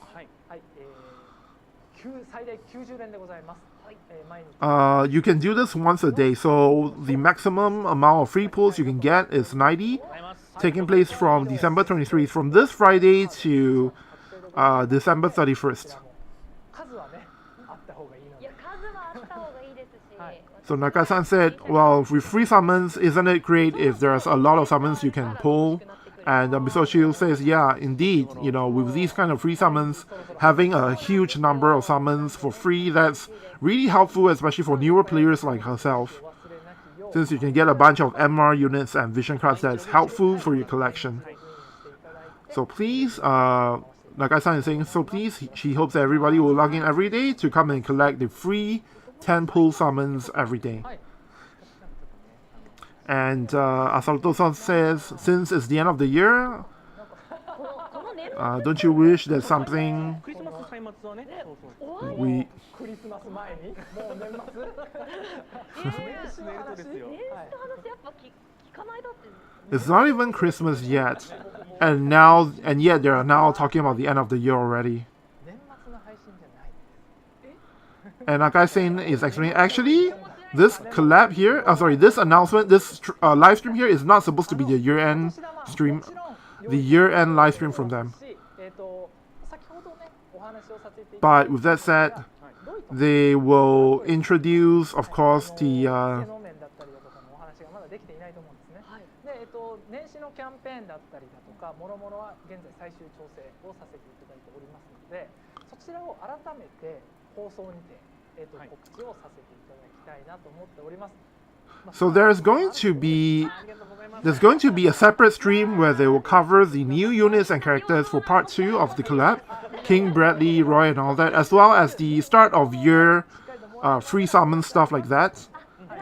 You can do this once a day, so the maximum amount of free pools you can get is 90, taking place from December 23rd, from this Friday to December 31st. So Naka-san said, well, with free summons, isn't it great if there's a lot of summons you can pull? And Misochiu says, yeah, indeed, you know, with these kind of free summons, having a huge number of summons for free, that's really helpful, especially for newer players like herself, since you can get a bunch of MR units and vision cards that's helpful for your collection. So please, Nakai-san is saying, so please, she hopes that everybody will log in every day to come and collect the free 10 pull summons every day. And Asalto-san says, since it's the end of the year, Don't you wish that something クリスマス歳末はね、そうそう。 we クリスマス前にもう年末年始の話ですよ。年始の話やっぱ聞かないだって it's not even Christmas yet, and yet they are now talking about the end of the year already. 年末の配信じゃない And Nakai-san is explaining, actually, this collab here, this announcement, this live stream here is not supposed to be the year-end stream, the year-end live stream from them. 先ほどねお話をさせていただ But い with that said, they will introduce, of course, the 能面だったりだとかのお話がまだできていないと思うんですね。で、年始のキャンペーンだったりだとか、もろもろは現在最終調整をさせていただいておりますので、そちらを改めて放送にて、告知をさせていただきたいなと思っております。so there's going to be a separate stream where they will cover the new units and characters for part 2 of the collab, King, Bradley, Roy, and all that, as well as the start of year free summon stuff like that,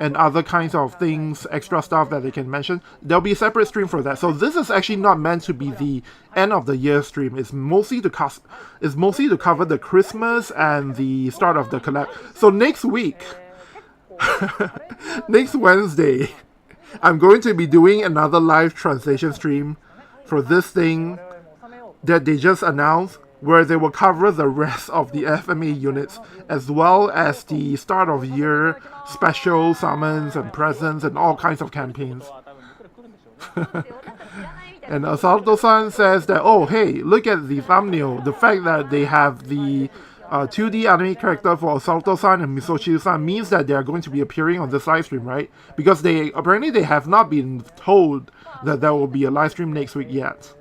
and other kinds of things, extra stuff that they can mention. There'll be a separate stream for that. So this is actually not meant to be the end of the year stream. It's mostly to cover the Christmas and the start of the collab. So next week, next Wednesday, I'm going to be doing another live translation stream for this thing that they just announced, where they will cover the rest of the FMA units, as well as the start of year special summons and presents and all kinds of campaigns. And Asalto-san says that, oh hey, look at the thumbnail, the fact that they have the 2D anime character for Asalto-san and Misochiru-san means that they are going to be appearing on this live stream, right? Because they have not been told that there will be a live stream next week yet.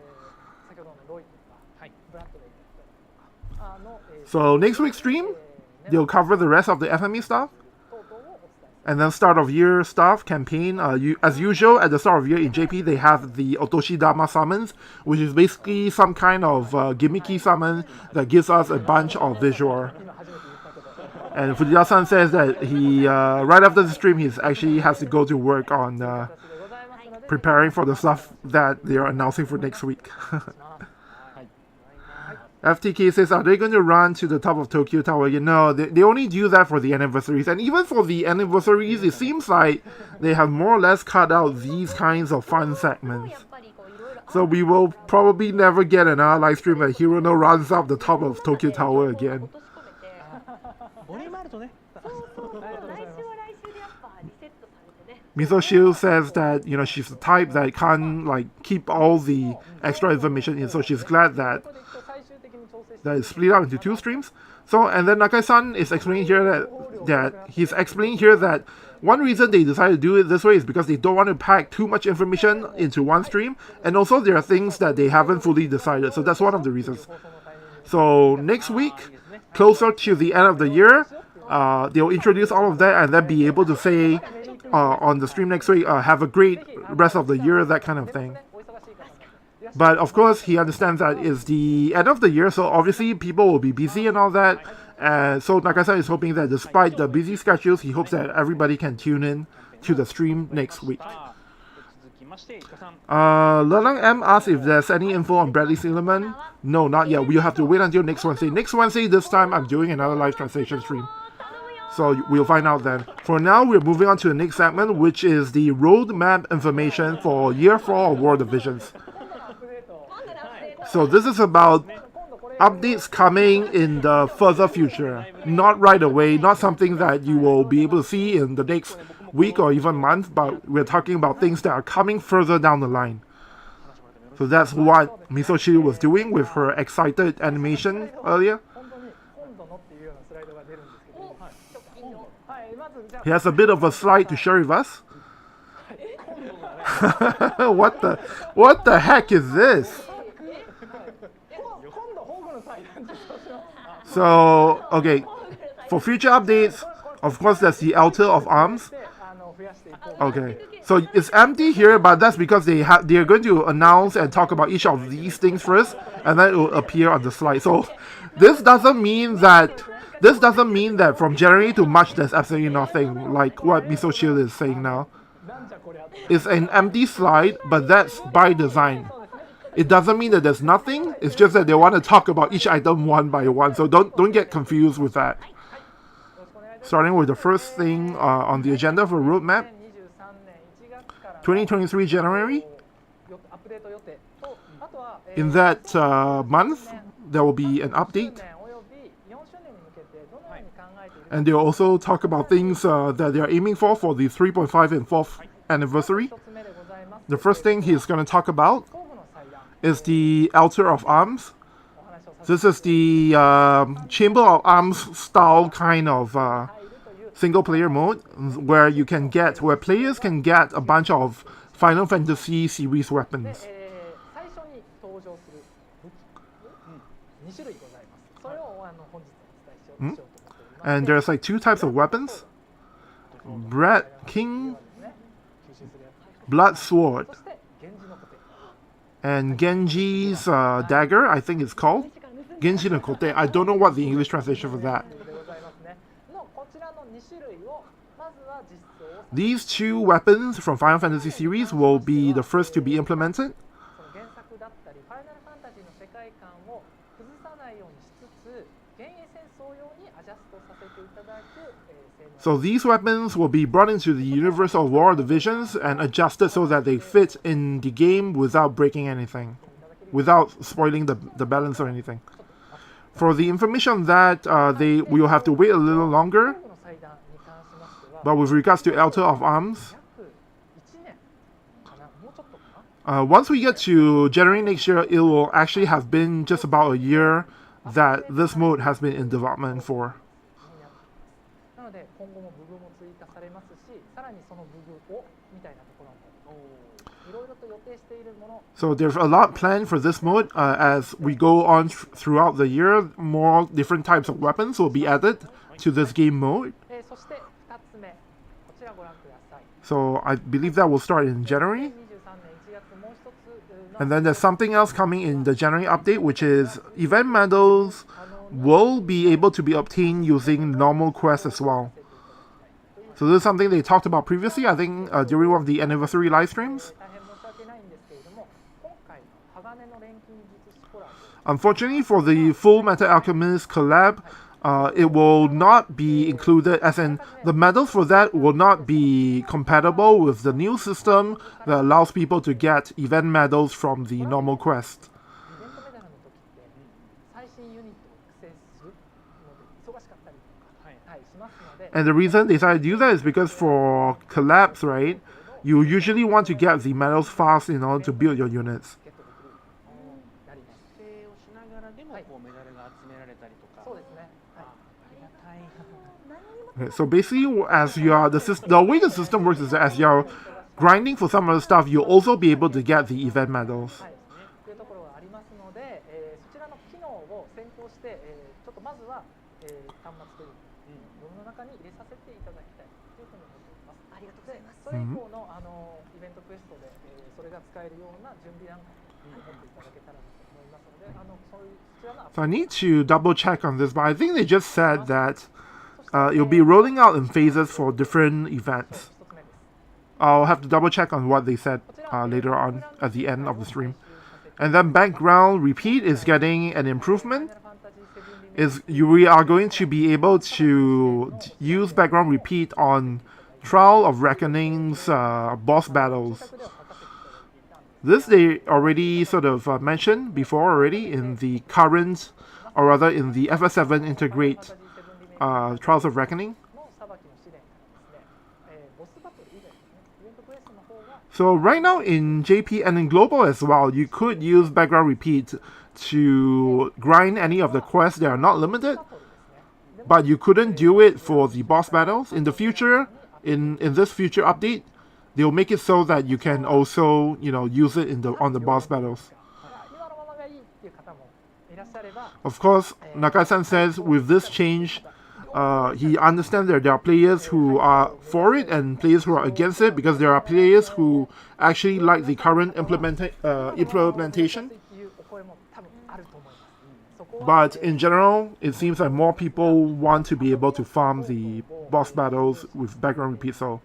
So next week's stream, they'll cover the rest of the FME stuff, and then start of year stuff, campaign. As usual, at the start of year in JP, they have the Otoshi Dama summons, which is basically some kind of gimmicky summon that gives us a bunch of visual. And Fujita-san says that he, right after the stream, he actually has to go to work on preparing for the stuff that they are announcing for next week. FTK says, are they going to run to the top of Tokyo Tower? You know, they only do that for the anniversaries. And even for the anniversaries, it seems like they have more or less cut out these kinds of fun segments. So we will probably never get another live stream where Hirono runs up the top of Tokyo Tower again. Misoshio says that, you know, she's the type that can't, like, keep all the extra information in, so she's glad that is split out into 2 streams. So, and then Nakai-san is explaining here that one reason they decided to do it this way is because they don't want to pack too much information into one stream, and also there are things that they haven't fully decided, so that's one of the reasons. So next week, closer to the end of the year, they'll introduce all of that and then be able to say on the stream next week, have a great rest of the year, that kind of thing. But of course, he understands that it's the end of the year, so obviously people will be busy and all that. So Nakai-san is hoping that despite the busy schedules, he hopes that everybody can tune in to the stream next week. Lelang M asks if there's any info on Bradley Silverman. No, not yet. We'll have to wait until next Wednesday. Next Wednesday, this time, I'm doing another live translation stream. So we'll find out then. For now, we're moving on to the next segment, which is the roadmap information for Year 4 of World Divisions. So this is about updates coming in the further future. Not right away, not something that you will be able to see in the next week or even month, but we're talking about things that are coming further down the line. So that's what Misoshi was doing with her excited animation earlier. He has a bit of a slide to share with us. What the heck is this? So, okay, for future updates, of course, there's the altar of arms. Okay, so it's empty here, but that's because they are going to announce and talk about each of these things first, and then it will appear on the slide. So this doesn't mean that from January to March there's absolutely nothing, like what Misoshi is saying now. It's an empty slide, but that's by design. it doesn't mean that there's nothing. It's just that they want to talk about each item one by one. So don't get confused with that. Starting with the first thing on the agenda for roadmap, 2023 January. In that month, there will be an update. And they'll also talk about things that they're aiming for the 3.5 and 4th anniversary. The first thing he's going to talk about is the Altar of Arms. This is the Chamber of Arms style kind of single player mode where players can get a bunch of Final Fantasy series weapons. And there's like two types of weapons. King Blood Sword and Genji's dagger, I think it's called. Genji no Kote. I don't know what the English translation for that. These two weapons from Final Fantasy series will be the first to be implemented. So these weapons will be brought into the universe of War of the Visions and adjusted so that they fit in the game without breaking anything, without spoiling the balance or anything. For the information on that, we will have to wait a little longer. But with regards to Altar of Arms, once we get to January next year, it will actually have been just about a year that this mode has been in development for. So there's a lot planned for this mode. As we go on throughout the year, more different types of weapons will be added to this game mode. So I believe that will start in January. And then there's something else coming in the January update, which is event medals will be able to be obtained using normal quests as well. So this is something they talked about previously, I think during one of the anniversary live streams. Unfortunately for the Fullmetal Alchemist collab, it will not be included, as in the medals for that will not be compatible with the new system that allows people to get event medals from the normal quest. And the reason they decided to do that is because for collabs, right, you usually want to get the medals fast in order to build your units. Okay, so basically, as you are the way the system works is that as you're grinding for some other stuff, you'll also be able to get the event medals. So I need to double check on this, but I think they just said that it'll be rolling out in phases for different events. I'll have to double check on what they said later on at the end of the stream. And then background repeat is getting an improvement. We are going to be able to use background repeat on Trial of Reckoning's boss battles. This they already sort of mentioned before already in the current, or rather in the FS7 Integrate Trials of Reckoning. So right now in JP and in Global as well, you could use background repeat to grind any of the quests that are not limited, but you couldn't do it for the boss battles. In the future, in this future update, they'll make it so that you can also, use it on the boss battles. Of course, Nakai-san says with this change, he understands that there are players who are for it and players who are against it, because there are players who actually like the current implementation. But in general, it seems like more people want to be able to farm the boss battles with background repeat. So,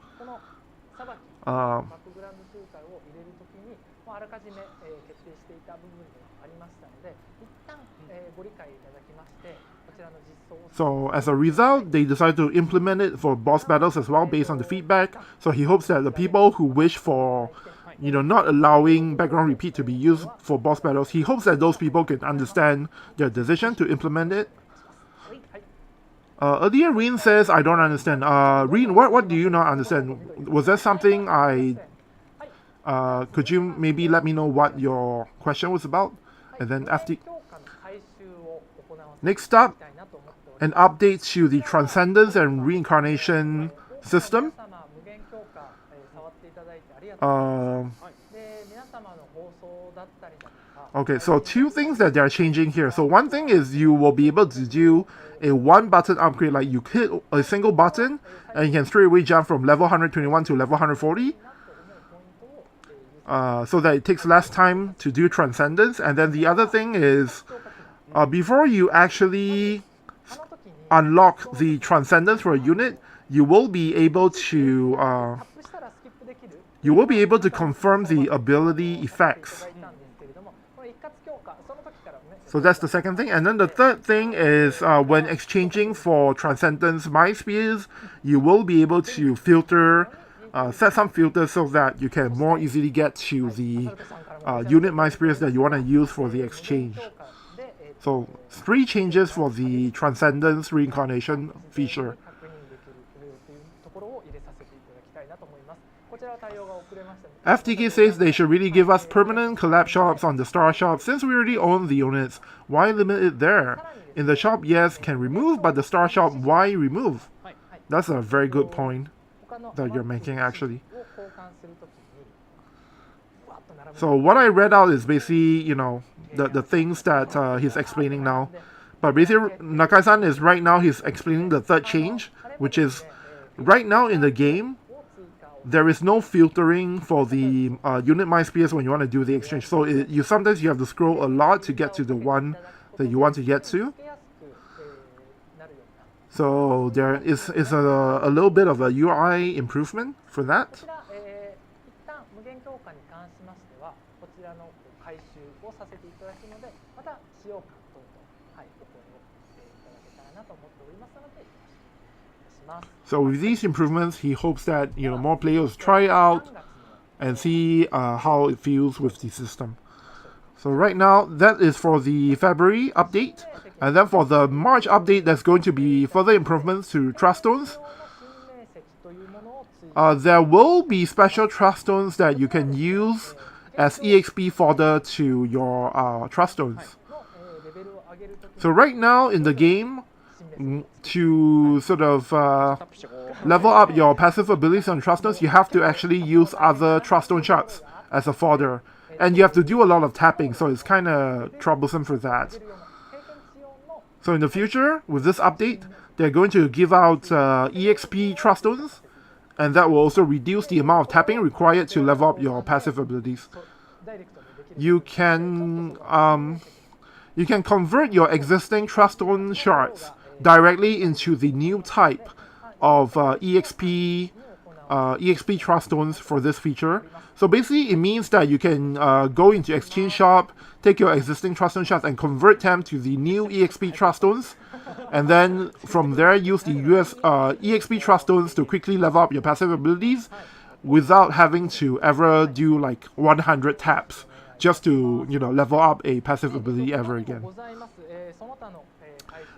ご理解いただきまして、こちらの実装を So as a result, they decided to implement it for boss battles as well based on the feedback. So he hopes that the people who wish for, not allowing background repeat to be used for boss battles, he hopes that those people can understand their decision to implement it. Earlier, Reen says, I don't understand. Reen, what do you not understand? Was there something could you maybe let me know what your question was about? And then after... Next up, an update to the Transcendence and Reincarnation system. Okay, so two things that they're changing here. So one thing is you will be able to do a one-button upgrade, like you hit a single button and you can straight away jump from level 121 to level 140. So that it takes less time to do Transcendence. And then the other thing is, before you actually unlock the Transcendence for a unit, you will be able to confirm the ability effects. So that's the second thing. And then the third thing is when exchanging for Transcendence Mind Spears, you will be able to filter, set some filters so that you can more easily get to the unit Mind Spears that you want to use for the exchange. So 3 changes for the Transcendence Reincarnation feature. FTK says they should really give us permanent collab shops on the Star Shop. Since we already own the units, why limit it there? In the shop, yes, can remove, but the Star Shop, why remove? That's a very good point that you're making, actually. So what I read out is basically, the things that he's explaining now. But basically, Nakai-san is right now, he's explaining the third change, which is right now in the game, there is no filtering for the unit Mind Spears when you want to do the exchange. So sometimes you have to scroll a lot to get to the one that you want to get to. So there is a little bit of a UI improvement for that. So with these improvements, he hopes that more players try it out and see how it feels with the system. So right now, that is for the February update. And then for the March update, there's going to be further improvements to Trust Stones. There will be special Trust Stones that you can use as EXP fodder to your Trust Stones. So right now in the game, to sort of level up your passive abilities on Trust Stones, you have to actually use other Trust Stone shards as a fodder. And you have to do a lot of tapping, so it's kind of troublesome for that. So in the future, with this update, they're going to give out EXP Trust Stones, and that will also reduce the amount of tapping required to level up your passive abilities. You can convert your existing Trust Stone shards directly into the new type of EXP Trust Stones for this feature. So basically, it means that you can go into Exchange Shop, take your existing Trust Stone shards and convert them to the new EXP Trust Stones, and then from there use the EXP Trust Stones to quickly level up your passive abilities without having to ever do like 100 taps just to level up a passive ability ever again.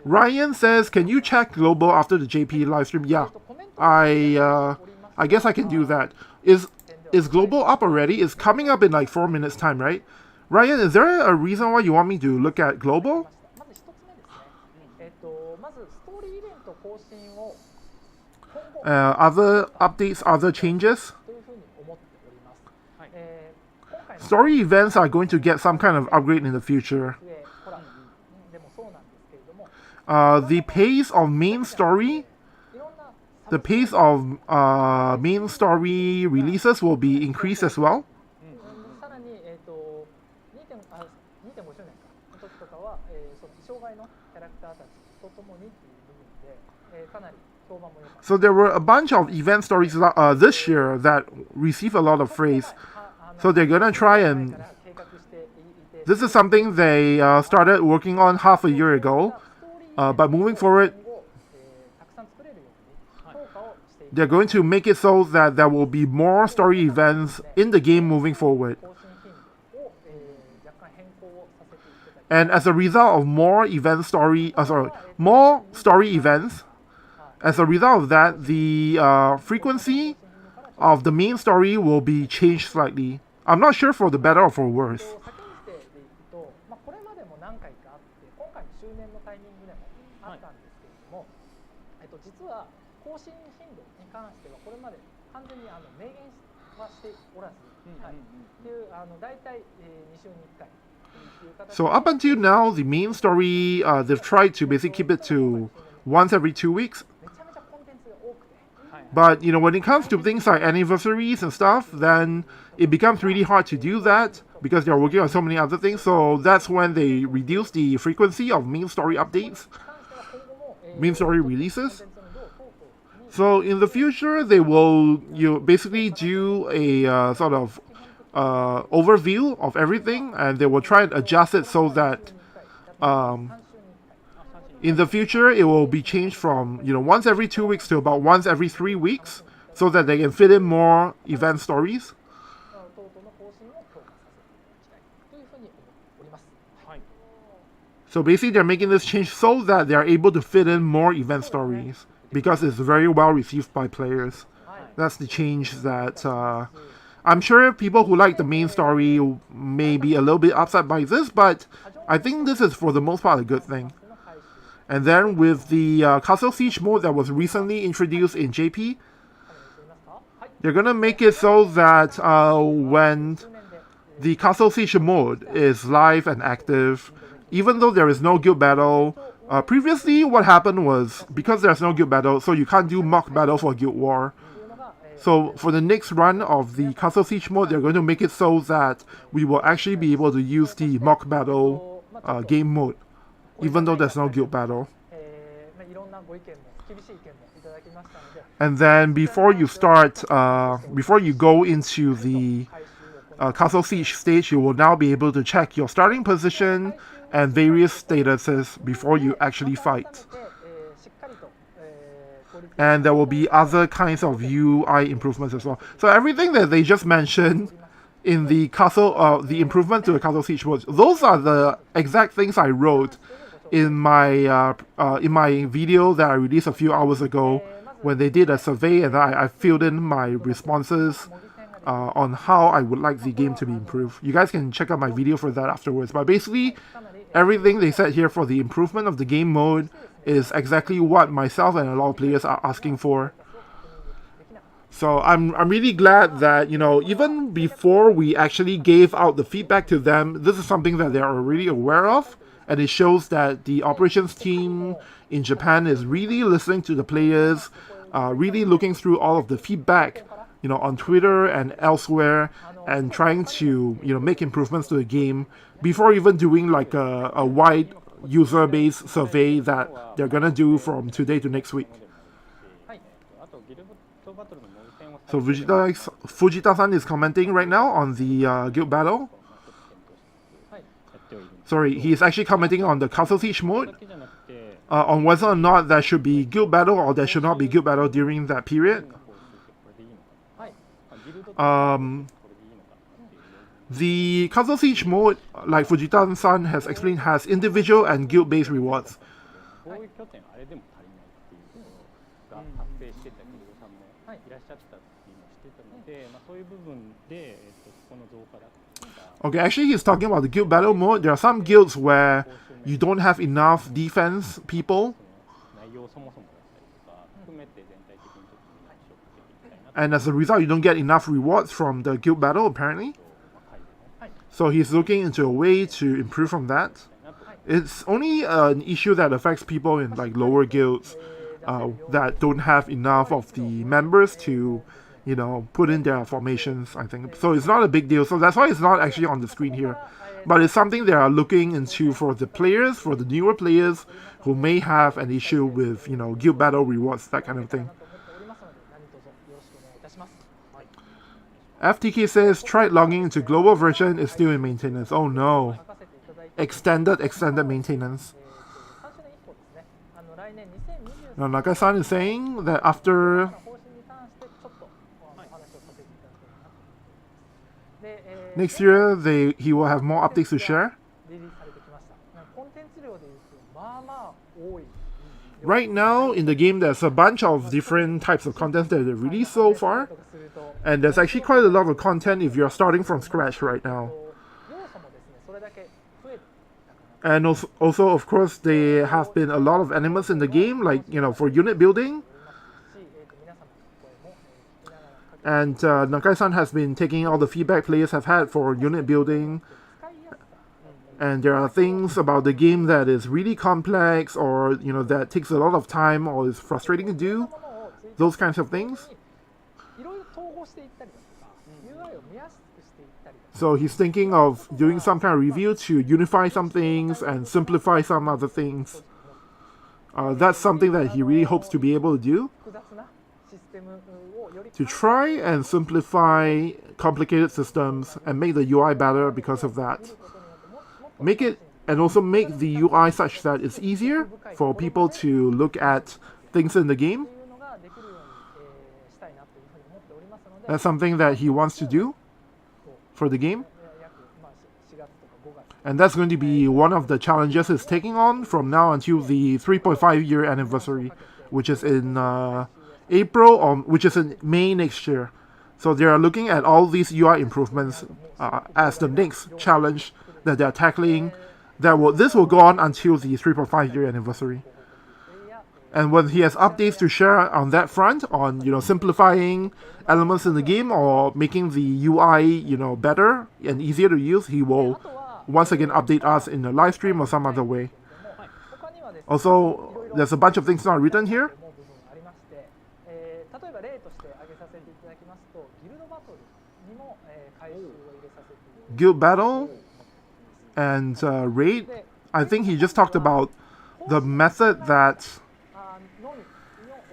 Ryan says, can you check global after the JP livestream? Yeah, I guess I can do that. Is global up already? It's coming up in like 4 minutes time, right? Ryan, is there a reason why you want me to look at global? Other updates, other changes? Story events are going to get some kind of upgrade in the future. The pace of main story releases will be increased as well. So there were a bunch of event stories this year that received a lot of praise. So they're gonna try and This is something they started working on half a year ago, but moving forward, they're going to make it so that there will be more story events in the game moving forward. And as a result of more story events, as a result of that, the frequency of the main story will be changed slightly. I'm not sure for the better or for worse. これまでも何回かあって、今回の周年のタイミングでもあったんですけれども、実は更新頻度に関してはこれまで完全に明言はしておらず、っていうだいたい2週に1回。So up until now, the main story, they've tried to basically keep it to once every 2 weeks. But, you know, when it comes to things like anniversaries and stuff, then it becomes really hard to do that because they're working on so many other things. So that's when they reduce the frequency of main story updates, main story releases. So in the future, they will basically do a sort of overview of everything, and they will try and adjust it so that in the future it will be changed from once every 2 weeks to about once every 3 weeks, so that they can fit in more event stories. So basically they're making this change so that they are able to fit in more event stories because it's very well received by players. That's the change that I'm sure people who like the main story may be a little bit upset by this, but I think this is for the most part a good thing. And then with the Castle Siege mode that was recently introduced in JP, they're gonna make it so that when the Castle Siege mode is live and active, even though there is no guild battle, previously what happened was, because there's no guild battle, so you can't do mock battle for Guild War. So for the next run of the Castle Siege mode, they're going to make it so that we will actually be able to use the mock battle game mode, even though there's no guild battle. And then before you go into the Castle Siege stage, you will now be able to check your starting position and various statuses before you actually fight. And there will be other kinds of UI improvements as well. So everything that they just mentioned in the the improvement to the Castle Siege mode, those are the exact things I wrote in my video that I released a few hours ago when they did a survey, and I filled in my responses on how I would like the game to be improved. You guys can check out my video for that afterwards. But basically, everything they said here for the improvement of the game mode is exactly what myself and a lot of players are asking for. So I'm really glad that, even before we actually gave out the feedback to them, this is something that they're already aware of, and it shows that the operations team in Japan is really listening to the players, really looking through all of the feedback, on Twitter and elsewhere, and trying to, make improvements to the game before even doing like a wide user-based survey that they're gonna do from today to next week. So Fujita-san is commenting right now on the guild battle. Sorry, he's actually commenting on the Castle Siege mode, on whether or not there should be guild battle or there should not be guild battle during that period. The Castle Siege mode, like Fujita-san has explained, has individual and guild-based rewards. Okay, actually he's talking about the guild battle mode. There are some guilds where you don't have enough defense people, and as a result you don't get enough rewards from the guild battle apparently. So he's looking into a way to improve from that. It's only an issue that affects people in like lower guilds that don't have enough of the members to, put in their formations, I think. So it's not a big deal. So that's why it's not actually on the screen here. But it's something they are looking into for the players, for the newer players who may have an issue with, guild battle rewards, that kind of thing. FTK says, tried logging into global version, is still in maintenance. Oh no. extended maintenance. 3週年以降ですね、来年2023 Now, Nakai-san is saying that after の方針に関してちょっとお話をさせていただければなと思います。で、next year he will have more updates to share. リリースされてきました。コンテンツ量でいうとまあまあ多い。 Right now in the game there's a bunch of different types of content that they released so far, and there's actually quite a lot of content if you're starting from scratch right now. 要素もですね、それだけ増えて And also of course there have been a lot of elements in the game, like for unit building. 皆様の声も聞きながら And Nakai-san has been taking all the feedback players have had for unit building. 使いやすさ And there are things about the game that is really complex, or that takes a lot of time, or is frustrating to do. ものを追加 Those kinds of things. いろいろ統合していったりだとか UI を見やすくしていったりだとか So he's thinking of doing some kind of review to unify some things and simplify some other things. That's something that he really hopes to be able to do. 複雑なシステムをより To try and simplify complicated systems and make the UI better because of that. ことによってもっと Make it, and also make the UI such that it's easier for people to look at things in the game. っていうのができるようにしたいなというふうに思っておりますので That's something that he wants to do for the game. 約まあ4月とか5月 And that's going to be one of the challenges he's taking on from now until the 3.5-year anniversary, which is in April, or which is in May next year. So they are looking at all these UI improvements as the next challenge that they are tackling. This will go on until the 3.5-year anniversary. And when he has updates to share on that front, on simplifying elements in the game or making the UI better and easier to use, he will once again update us in a live stream or some other way. 他にはですね Also, there's a bunch of things not written here. 思う部分ありまして、例えば例として挙げさせていただきますと、ギルドバトルにも、回収を入れさせていただき Guild battle and raid. I think he just talked about the method that. のみ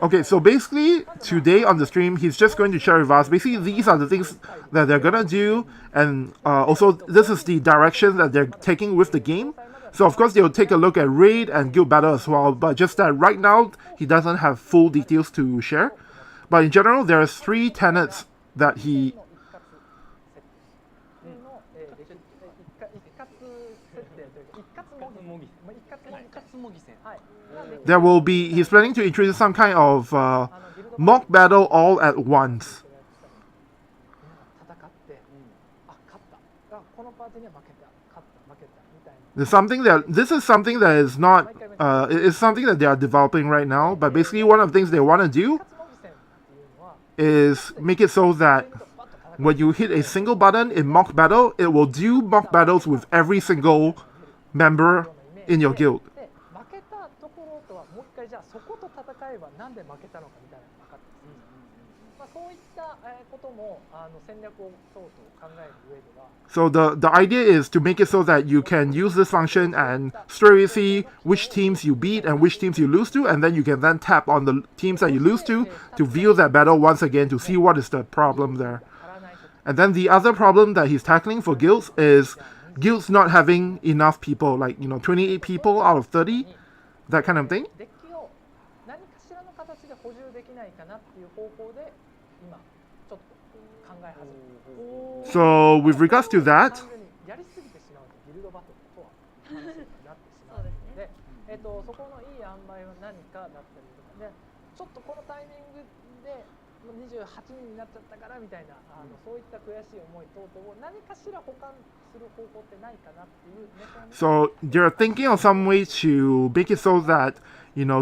Okay, so basically today on the stream, he's just going to share with us. Basically, these are the things that they're gonna do, and also this is the direction that they're taking with the game. So of course they'll take a look at raid and guild battle as well. But just that right now he doesn't have full details to share. But in general, there's 3 tenets that he. の一括設定というか一括模擬一括模擬戦はい There will be. He's planning to introduce some kind of mock battle all at once. 戦ってあ勝ったあこのパーティーには負けた勝った負けたみたいな There's something that this is something that is not. It's something that they are developing right now. But basically, one of the things they want to do 一括模擬戦っていうのは is make it so that when you hit a single button in mock battle, it will do mock battles with every single member in your guild. で負けたところとはもう一回じゃあそこと戦えばなんで負けたのかみたいなのが分かってます、まあ、そういったことも戦略を等々考える上では So the idea is to make it so that you can use this function and straight away see which teams you beat and which teams you lose to, and then you can then tap on the teams that you lose to view that battle once again to see what is the problem there. 足らないと And then the other problem that he's tackling for guilds is guilds not having enough people, like 28 people out of 30, that kind of thing. デッキを何かしらの形で補充できないかなっていう方法で今ちょっと考え始めています。 So with regards to that, 単純にやりすぎてしまうとギルドバトルとは話になってしまうので、そこのいい塩梅は何かだったりとかで、ちょっとこのタイミングで28人になっちゃったからみたいなそういった悔しい思い等々を何かしら補完する方法ってないかなっていう目線で so they're thinking of some way to make it so that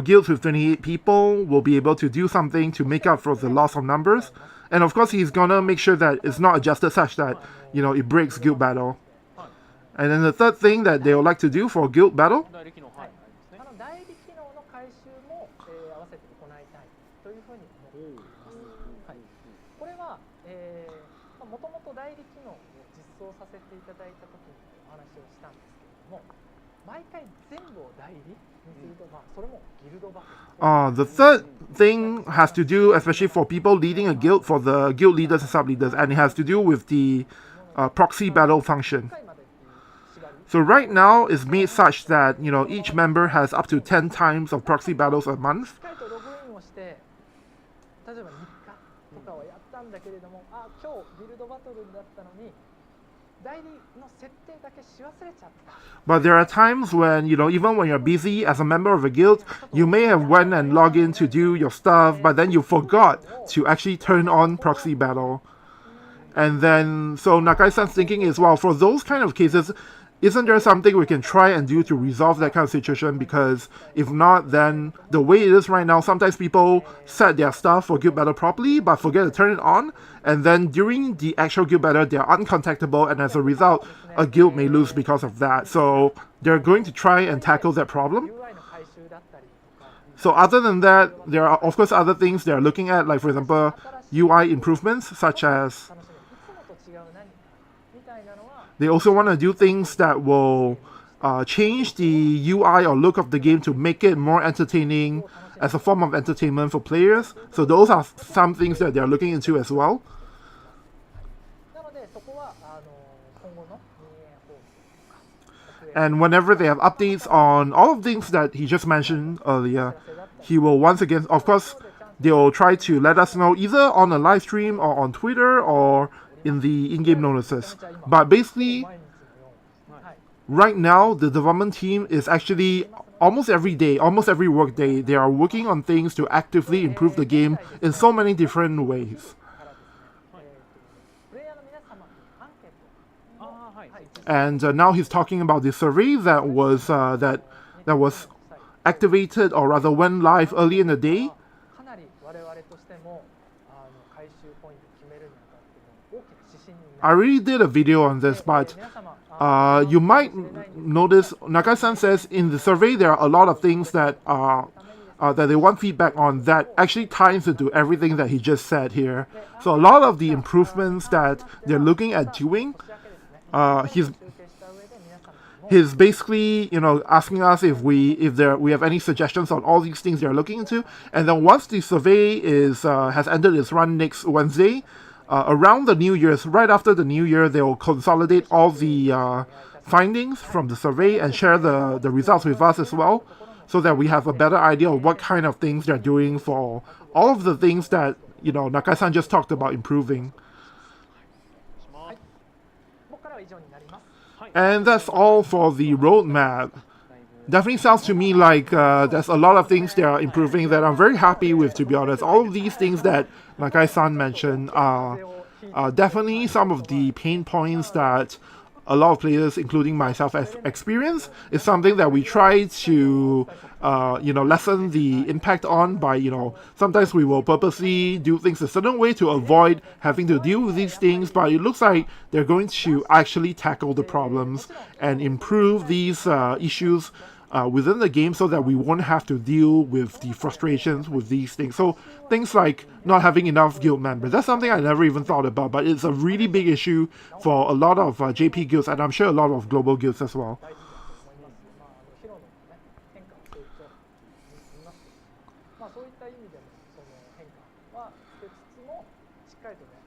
guilds with 28 people will be able to do something to make up for the loss of numbers. And of course, he's gonna make sure that it's not adjusted such that it breaks guild battle. And then the third thing that they would like to do for guild battle 代理機能はい代理機能の回収も、合わせて行いたいというふうに思っています。はい、これはもともと代理機能を実装させていただいた時にお話をしたんですけれども、毎回全部を代理にすると、それもギルドバトル。the third thing has to do, especially for people leading a guild, for the guild leaders and sub leaders, and it has to do with the proxy battle function. So right now it's made such that, you know, each member has up to 10 times of proxy battles a month. しっかりとログインをして例えば3日とかはやったんだけれども、あ、今日ビルドバトルだったのに代理の設定だけし忘れちゃった。 But there are times when, you know, even when you're busy as a member of a guild, you may have went and logged in to do your stuff, but then you forgot to actually turn on proxy battle. And then, so Nakai-san's thinking is, well, for those kind of cases, isn't there something we can try and do to resolve that kind of situation? Because if not, then the way it is right now, sometimes people set their stuff for guild battle properly, but forget to turn it on, and then during the actual guild battle, they're uncontactable, and as a result, a guild may lose because of that. So they're going to try and tackle that problem. UI の回収だったりとか、 So other than that, there are of course other things they're looking at, like for example, UI improvements, such as 楽しみ、いつもと違う何かみたいなのは they also want to do things that will change the UI or look of the game to make it more entertaining as a form of entertainment for players. So those are some things that they're looking into as well. なのでそこは今後の運営方法とか And whenever they have updates on all of things that he just mentioned earlier, he will once again, of course, they will try to let us know either on a live stream or on Twitter or in the in-game notices. But basically, 毎日のように、はい、 right now, the development team is actually almost every day, almost every work day, they are working on things to actively improve the game in so many different ways. プレイヤーの皆様にアンケートああはい、はい、 And now he's talking about the survey that was activated, or rather went live early in the day. かなり我々としても回収ポイント決めるにあたっての大きな指針にな I る。 really did a video on this, but 皆様 you might notice Nakai-san says in the survey there are a lot of things that that they want feedback on that actually ties into everything that he just said here. So a lot of the improvements that they're looking at doing, he's 集計した上で皆様にも he's basically, you know, asking us if we have any suggestions on all these things they're looking into. And then once the survey is has ended its run next Wednesday, around the New Year's, right after the New Year, they will consolidate all the findings from the survey and share the results with us as well, so that we have a better idea of what kind of things they're doing for all of the things that, you know, Nakai-san just talked about improving. ここからは以上になります。 And that's all for the roadmap. Definitely sounds to me like there's a lot of things they are improving that I'm very happy with, to be honest. All of these things that Nakai-san mentioned are definitely some of the pain points that a lot of players, including myself, have experienced. It's something that we try to, lessen the impact on by, sometimes we will purposely do things a certain way to avoid having to deal with these things, but it looks like they're going to actually tackle the problems and improve these issues within the game so that we won't have to deal with the frustrations with these things. So things like not having enough guild members, that's something I never even thought about, but it's a really big issue for a lot of JP guilds, and I'm sure a lot of global guilds as well. 大事だと思います。ヒロのね変化をしていくと見ますけど、そういった意味でもその変化はしてつつもしっかりとね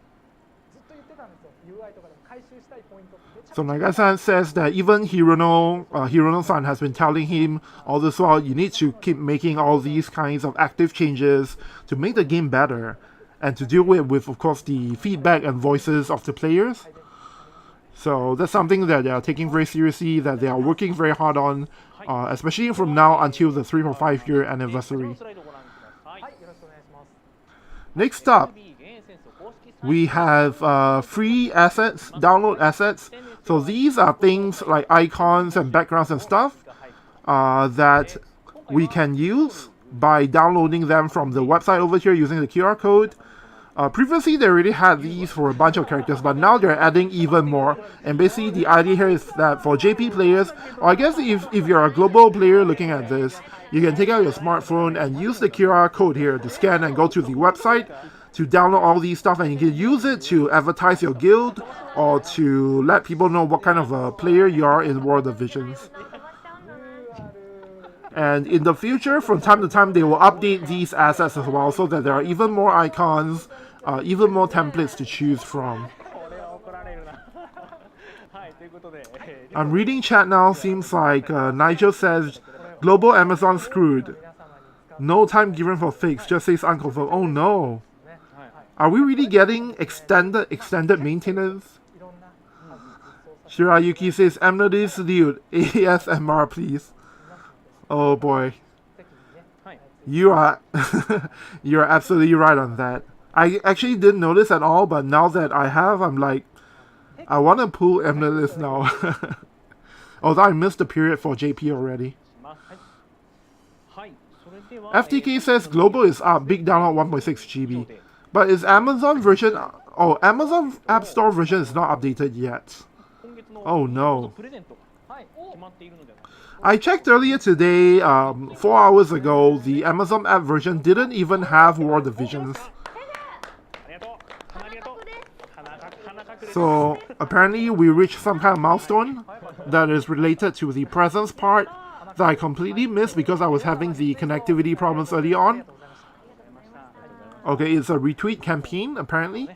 ずっと言ってたんですよ。UI とかでも回収したいポイントってめちゃ So くちゃ Nagai-san says that even Hirono-san has been telling him all this while, you need to keep making all these kinds of active changes to make the game better and to deal with, of course, the feedback and voices of the players. So that's something that they are taking very seriously, that they are working very hard on, especially from now until the 3 or 5 year anniversary. はい、よろしくお願いします。 Next up, we have free assets, download assets. So these are things like icons and backgrounds and stuff that we can use by downloading them from the website over here using the QR code. Previously, they already had these for a bunch of characters, but now they're adding even more. And basically, the idea here is that for JP players, or I guess if you're a global player looking at this, you can take out your smartphone and use the QR code here to scan and go to the website to download all these stuff, and you can use it to advertise your guild or to let people know what kind of a player you are in World of Visions. And in the future, from time to time, they will update these assets as well, so that there are even more icons, even more templates to choose from. これは怒られるなはいという I'm reading chat now. Seems like Nigel says global Amazon screwed. No time given for fix. Just says unconfirmed. Oh no. Are we really getting extended maintenance? Shirayuki says, I'm not this dude. ASMR, please. Oh boy. You are you're absolutely right on that. I actually didn't notice at all, but now that I have, I'm like, I want to pull Emnelist now. Although I missed the period for JP already. FTK says global is up, big download 1.6 GB. But is Amazon version... Oh, Amazon App Store version is not updated yet. Oh no. I checked earlier today, 4 hours ago, the Amazon app version didn't even have War Divisions. So apparently we reached some kind of milestone that is related to the presence part that I completely missed because I was having the connectivity problems early on. Okay, it's a retweet campaign apparently.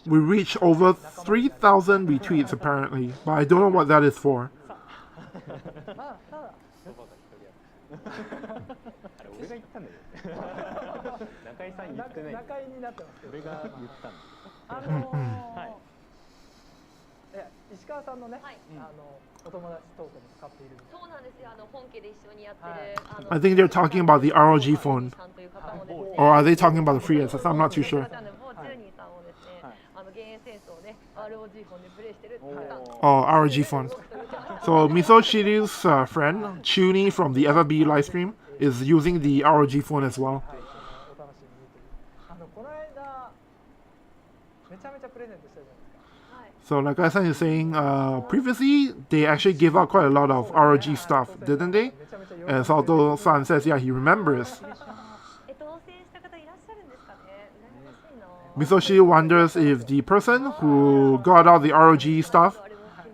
We reached over 3,000 retweets apparently, but I don't know what that is for. I think they're talking about the ROG phone. Or are they talking about the free access? I'm not too sure. Oh, ROG phone. So Miso Shiryu's friend, Chuni from the FFB livestream, is using the ROG phone as well. So like I is saying, previously they actually gave out quite a lot of ROG stuff, didn't they? And Salto-san says, yeah, he remembers. Misoshi wonders if the person who got out the ROG stuff,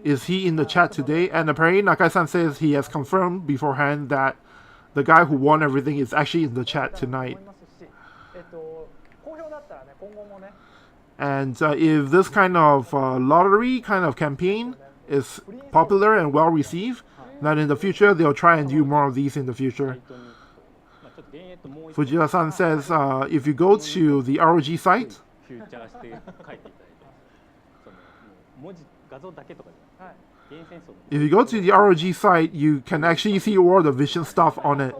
is he in the chat today? And apparently Nakai-san says he has confirmed beforehand that the guy who won everything is actually in the chat tonight. And if this kind of lottery kind of campaign is popular and well received, then in the future they'll try and do more of these in the future. Fujita-san says if you go to the ROG site, if you go to the ROG site, you can actually see all the Vision stuff on it.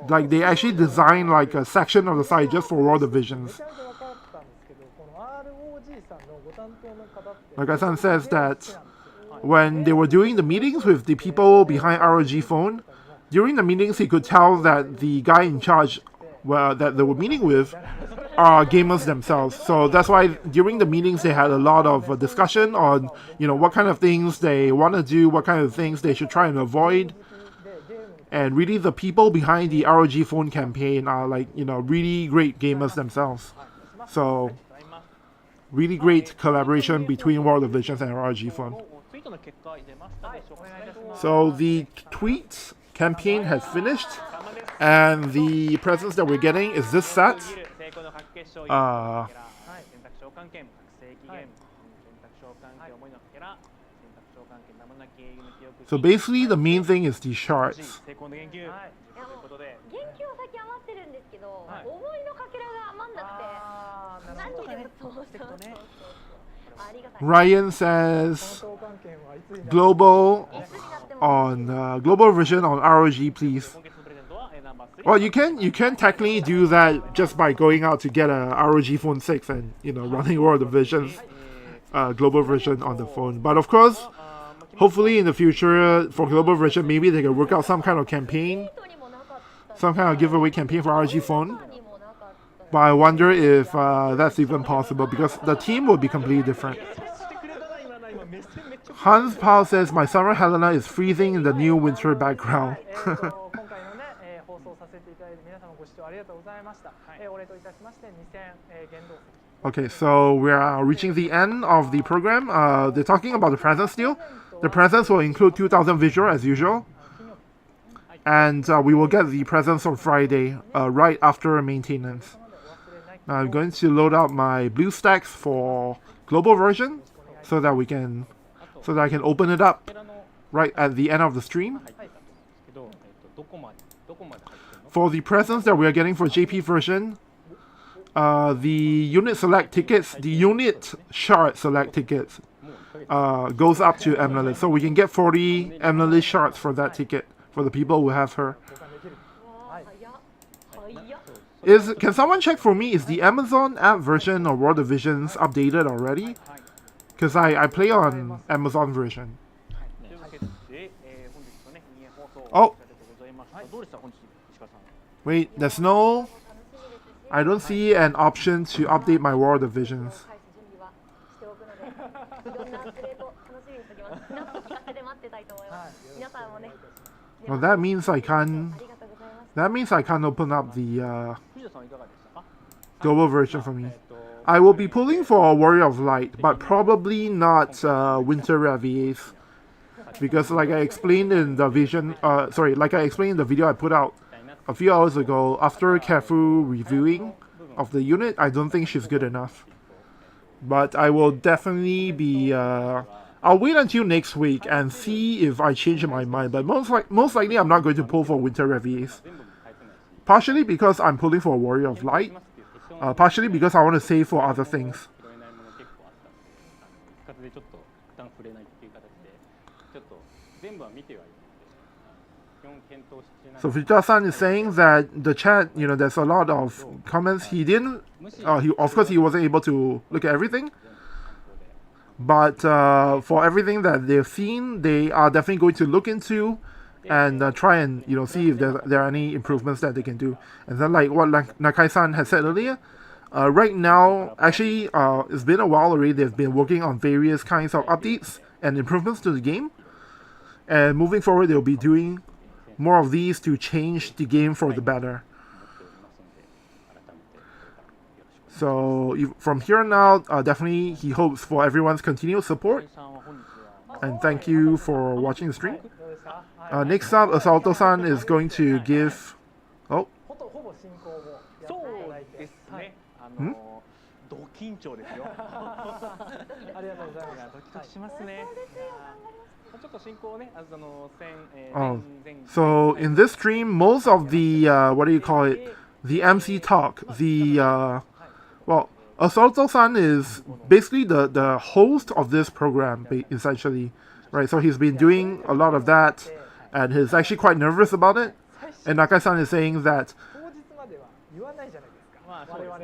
Like they actually designed like a section of the site just for all the Visions. Nakai-san says that when they were doing the meetings with the people behind ROG phone, during the meetings he could tell that the guy in charge that they were meeting with are gamers themselves. So that's why during the meetings they had a lot of discussion on, you know, what kind of things they want to do, what kind of things they should try and avoid. And really the people behind the ROG phone campaign are like, you know, really great gamers themselves. So really great collaboration between World of Visions and ROG phone. So the tweet campaign has finished, and the presents that we're getting is this set. So basically the main thing is the shards. Ryan says global on global version on ROG, please. Well, you can technically do that just by going out to get a ROG Phone 6 and, you know, running all the versions, global version on the phone. But of course, hopefully in the future for global version, maybe they can work out some kind of campaign, some kind of giveaway campaign for ROG phone. But I wonder if that's even possible because the team will be completely different. Hans Paul says, my summer Helena is freezing in the new winter background. Okay, so we are reaching the end of the program. They're talking about the presents still. The presents will include 2,000 visual as usual. And we will get the presents on Friday, right after maintenance. Now I'm going to load out my BlueStacks for global version. so that I can open it up right at the end of the stream. For the presents that we are getting for JP version, the unit select tickets, the unit shard select tickets goes up to Emily. So we can get 40 Emily shards for that ticket for the people who have her. Can someone check for me, is the Amazon app version of World of Visions updated already? Because I play on Amazon version. Oh! Wait, there's no... I don't see an option to update my World of Visions. Well, that means I can't open up the global version for me. I will be pulling for Warrior of Light, but probably not Winter Reviers. Because like I explained in the video I put out a few hours ago, after a careful reviewing of the unit, I don't think she's good enough. But I will definitely be... I'll wait until next week and see if I change my mind, but most likely I'm not going to pull for Winter Reviers. Partially because I'm pulling for Warrior of Light, partially because I want to save for other things. So Vijay-san is saying that the chat, there's a lot of comments. He wasn't able to look at everything. But for everything that they've seen, they are definitely going to look into and try and see if there are any improvements that they can do. And then like what Nakai-san has said earlier, right now, actually, it's been a while already. They've been working on various kinds of updates and improvements to the game. And moving forward, they'll be doing more of these to change the game for the better. So from here on out, definitely he hopes for everyone's continued support. And thank you for watching the stream. Next up, Asalto-san is going to give... Oh. Hmm? ちょっと進行をね、So in this stream, most of the the MC talk, Asalto-san is basically the host of this program, essentially, right? So he's been doing a lot of that, and he's actually quite nervous about it. And Nakai-san is saying that.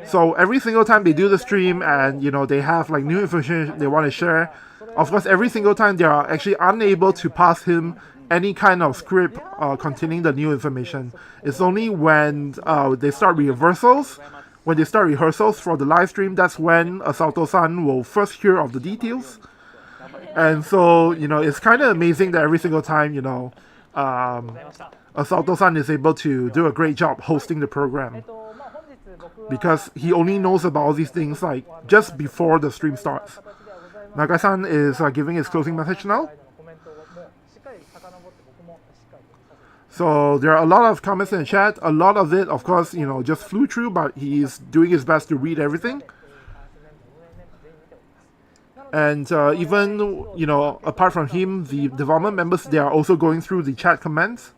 So every single time they do the stream, and they have like new information they want to share. Of course, every single time they are actually unable to pass him any kind of script containing the new information. It's only when they start rehearsals, for the live stream, that's when Asalto-san will first hear of the details. And so, it's kind of amazing that every single time, Asalto-san is able to do a great job hosting the program. Because he only knows about all these things like just before the stream starts. Nagai-san is giving his closing message now. So there are a lot of comments in the chat. A lot of it, of course, just flew through, but he's doing his best to read everything. And even, apart from him, the development members, they are also going through the chat comments.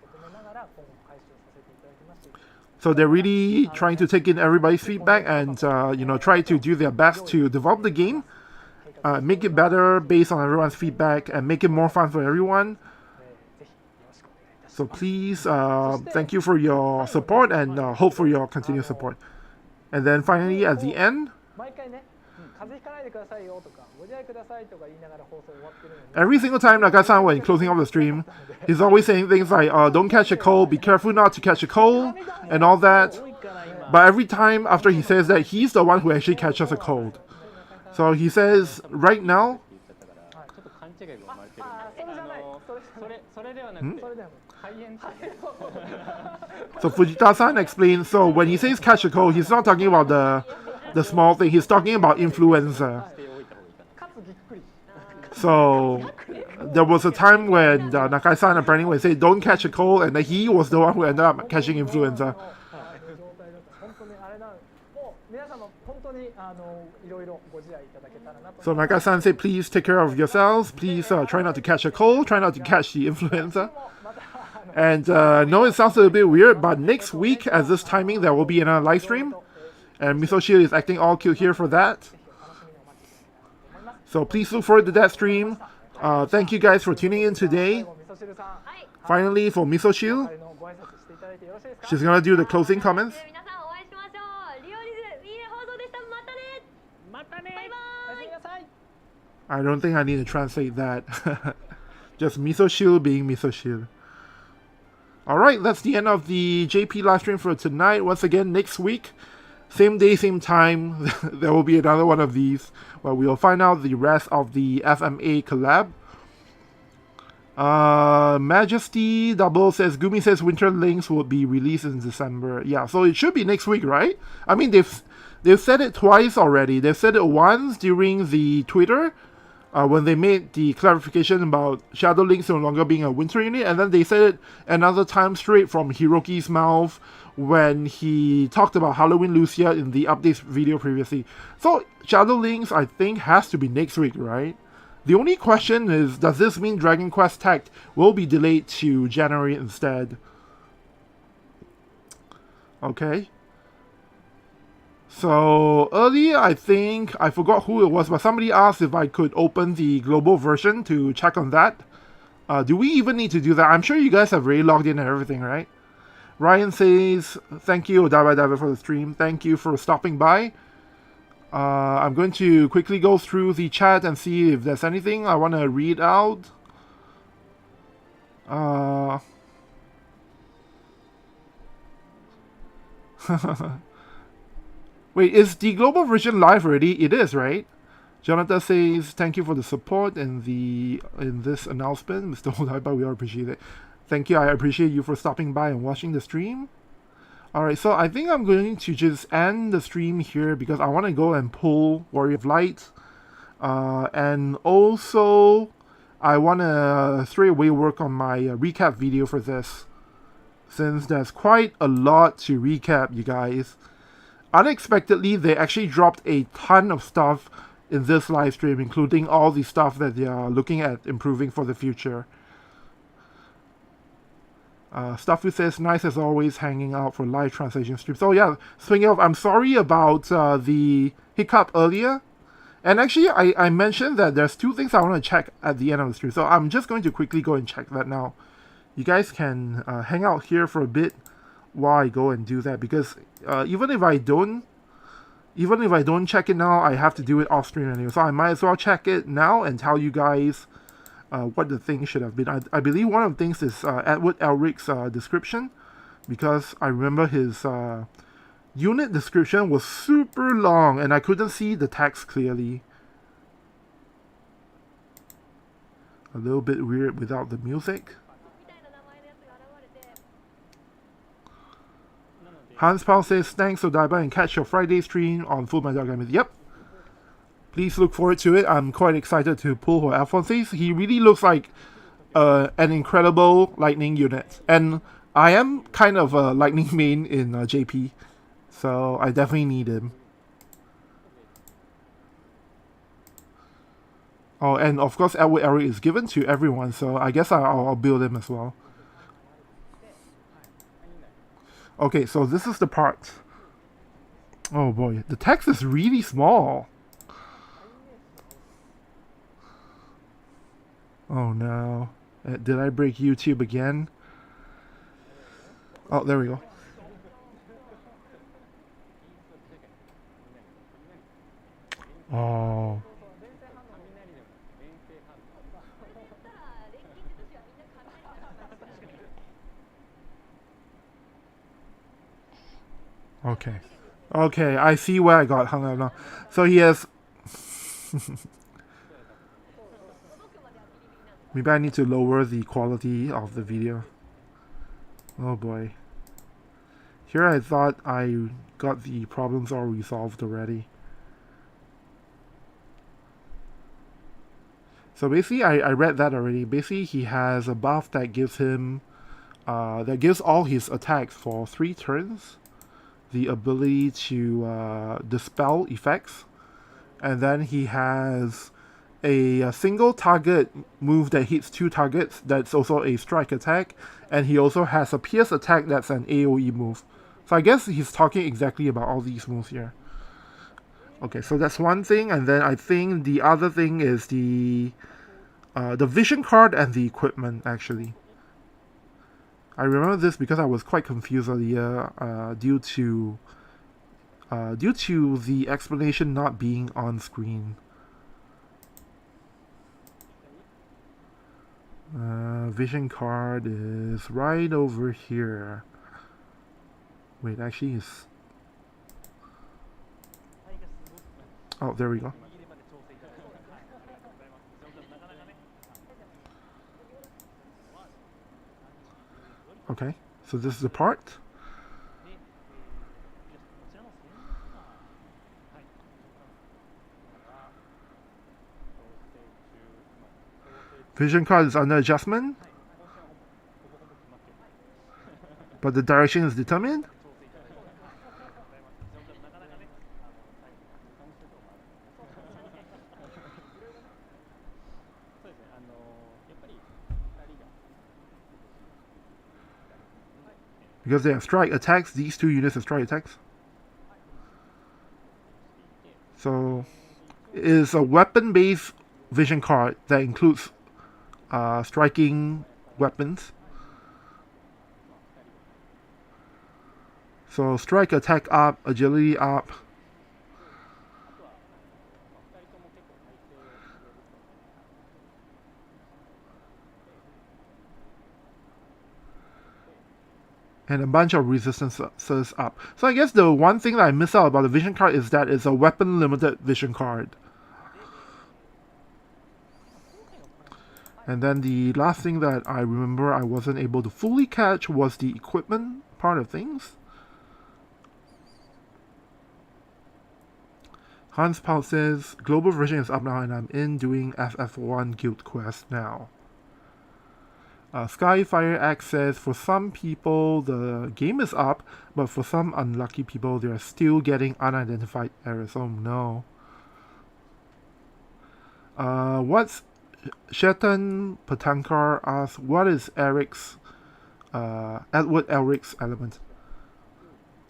So they're really trying to take in everybody's feedback and, try to do their best to develop the game. Make it better based on everyone's feedback and make it more fun for everyone. So please, thank you for your support and hope for your continued support. And then finally, at the end, every single time Nagai-san, when closing off the stream, he's always saying things like, don't catch a cold, be careful not to catch a cold, and all that. But every time after he says that, he's the one who actually catches a cold. So he says, right now... So Fujita-san explains, so when he says catch a cold, he's not talking about the small thing, he's talking about influenza. So there was a time when Nakai-san apparently would say don't catch a cold, and he was the one who ended up catching influenza. So Naga-san said, please take care of yourselves. Please try not to catch a cold. Try not to catch the influenza. And no, it sounds a little bit weird, but next week at this timing there will be another live stream. And Misoshi is acting all cute here for that. So please look forward to that stream. Thank you guys for tuning in today. Finally, for Misoshi, she's gonna do the closing comments. I don't think I need to translate that. Just Misoshi being Misoshi. Alright, that's the end of the JP live stream for tonight. Once again, next week, same day, same time, there will be another one of these where we'll find out the rest of the FMA collab. Majesty Double says, Gumi says Winter Links will be released in December. Yeah, so it should be next week, right? I mean, they've said it twice already. They've said it once during the Twitter, when they made the clarification about Shadow Links no longer being a winter unit, and then they said it another time straight from Hiroki's mouth when he talked about Halloween Lucia in the updates video previously. So Shadow Links, I think, has to be next week, right? The only question is, does this mean Dragon Quest Tech will be delayed to January instead? Okay. So earlier, I think, I forgot who it was, but somebody asked if I could open the global version to check on that. Do we even need to do that? I'm sure you guys have already logged in and everything, right? Ryan says, thank you, Odaiba for the stream. Thank you for stopping by. I'm going to quickly go through the chat and see if there's anything I want to read out. Wait, is the global version live already? It is, right? Jonathan says, thank you for the support in this announcement. Mr. Odaiba, we all appreciate it. Thank you, I appreciate you for stopping by and watching the stream. Alright, so I think I'm going to just end the stream here because I want to go and pull Warrior of Light. And also, I want to straight away work on my recap video for this. Since there's quite a lot to recap, you guys. Unexpectedly, they actually dropped a ton of stuff in this live stream, including all the stuff that they are looking at improving for the future. Stuff who says, nice as always, hanging out for live translation streams. So yeah, speaking of, I'm sorry about the hiccup earlier. And actually, I mentioned that there's two things I want to check at the end of the stream. So I'm just going to quickly go and check that now. You guys can hang out here for a bit while I go and do that, because even if I don't check it now, I have to do it off stream anyway. So I might as well check it now and tell you guys what the thing should have been. I believe one of the things is Edward Elric's description, because I remember his unit description was super long and I couldn't see the text clearly. A little bit weird without the music. Hans Paul says, thanks Odaiba, and catch your Friday stream on Fullmetal Alchemist. Yep. Please look forward to it. I'm quite excited to pull for Alphonse. He really looks like an incredible lightning unit. And I am kind of a lightning main in JP. So I definitely need him. Oh, and of course Edward Elric is given to everyone, so I guess I'll build him as well. Okay, so this is the part. Oh boy, the text is really small. Oh no. Did I break YouTube again? Oh, there we go. Oh. Okay. Okay, I see where I got hung up now. So he has... Maybe I need to lower the quality of the video. Oh boy. Here I thought I got the problems all resolved already. So basically, I read that already. Basically, he has a buff that gives him... that gives all his attacks for 3 turns the ability to dispel effects. And then he has a single target move that hits 2 targets. That's also a strike attack. And he also has a pierce attack that's an AoE move. So I guess he's talking exactly about all these moves here. Okay, so that's one thing. And then I think the other thing is the vision card and the equipment, actually. I remember this because I was quite confused earlier due to the explanation not being on screen. Vision card is right over here. Wait, actually it's... Oh, there we go. Okay, so this is the part. Vision card is under adjustment, but the direction is determined. Because they have strike attacks, these 2 units have strike attacks. So, it is a weapon-based vision card that includes striking weapons. So, strike attack up, agility up. And a bunch of resistances up. So I guess the one thing that I miss out about the vision card is that it's a weapon limited vision card. And then the last thing that I remember I wasn't able to fully catch was the equipment part of things. Hans Paul says, Global version is up now and I'm in doing FF1 guild quest now. Skyfire X says, for some people the game is up, but for some unlucky people they are still getting unidentified errors. Oh no. What's Shetan Patankar asks, what is Eric's Edward Elric's element?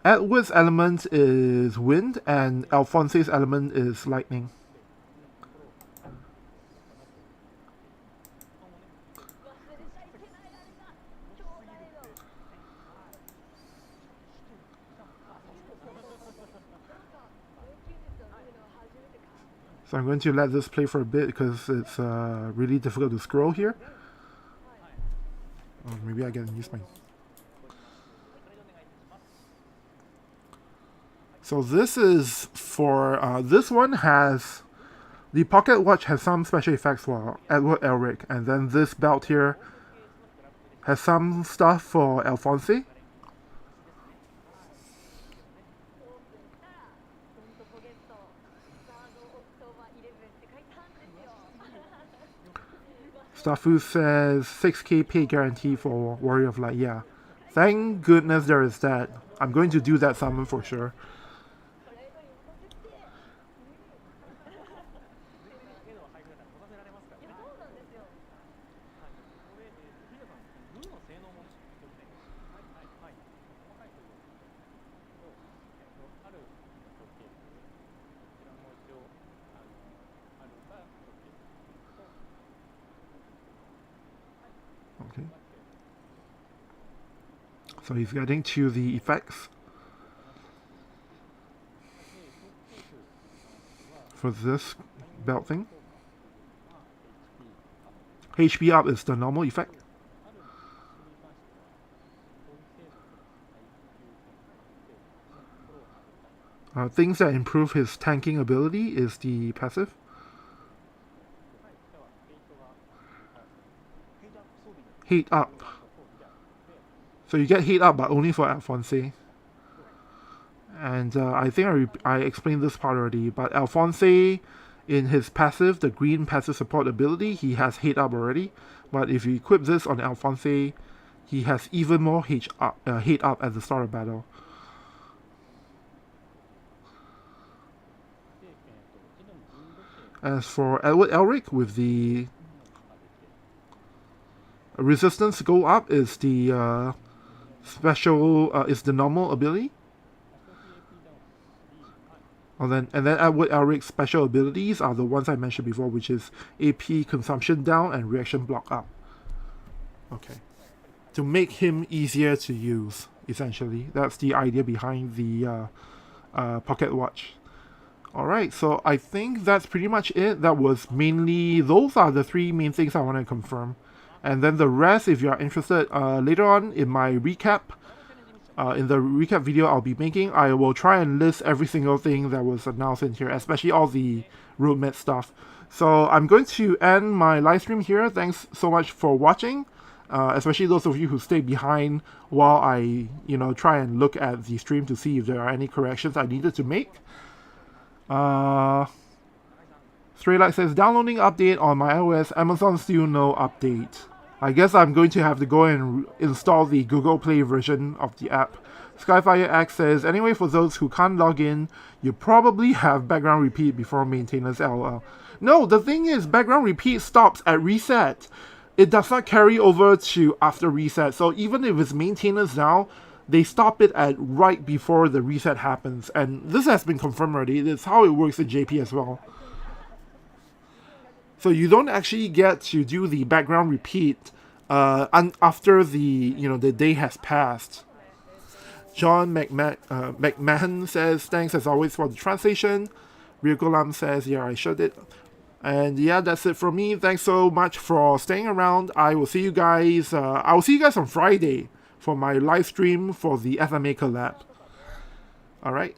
Edward's element is wind and Alphonse's element is lightning. So I'm going to let this play for a bit because it's really difficult to scroll here. Oh, maybe I can use mine. So this is for, this one has, the pocket watch has some special effects for Edward Elric, and then this belt here has some stuff for Alphonse. Stafu says 6k pay guarantee for Warrior of Light. Yeah, thank goodness there is that. I'm going to do that summon for sure. Okay. So he's getting to the effects. For this belt thing. HP up is the normal effect. Things that improve his tanking ability is the passive. Heat up. So you get heat up, but only for Alphonse. And I think I explained this part already, but Alphonse, in his passive, the green passive support ability, he has heat up already. But if you equip this on Alphonse, he has even more heat up at the start of battle. As for Edward Elric with the resistance go up is the special is the normal ability. And then Edward Elric's special abilities are the ones I mentioned before, which is AP consumption down and reaction block up. Okay. To make him easier to use, essentially. That's the idea behind the pocket watch. Alright, so I think that's pretty much it. Those are the three main things I want to confirm. And then the rest, if you are interested, later on in my recap, in the recap video I'll be making, I will try and list every single thing that was announced in here, especially all the roadmap stuff. So I'm going to end my live stream here. Thanks so much for watching, especially those of you who stayed behind while I, try and look at the stream to see if there are any corrections I needed to make. Stray Light says, downloading update on my iOS, Amazon still no update. I guess I'm going to have to go and install the Google Play version of the app. Skyfire X says, anyway, for those who can't log in, you probably have background repeat before maintenance, lol. No, the thing is, background repeat stops at reset. It does not carry over to after reset. So even if it's maintenance now, they stop it at right before the reset happens. And this has been confirmed already. It's how it works in JP as well. So you don't actually get to do the background repeat after the day has passed. John McMahon says, thanks as always for the translation. Riokolam says, yeah, I shut it. And yeah, that's it from me. Thanks so much for staying around. I will see you guys. I will see you guys on Friday for my live stream for the FMA collab. Alright.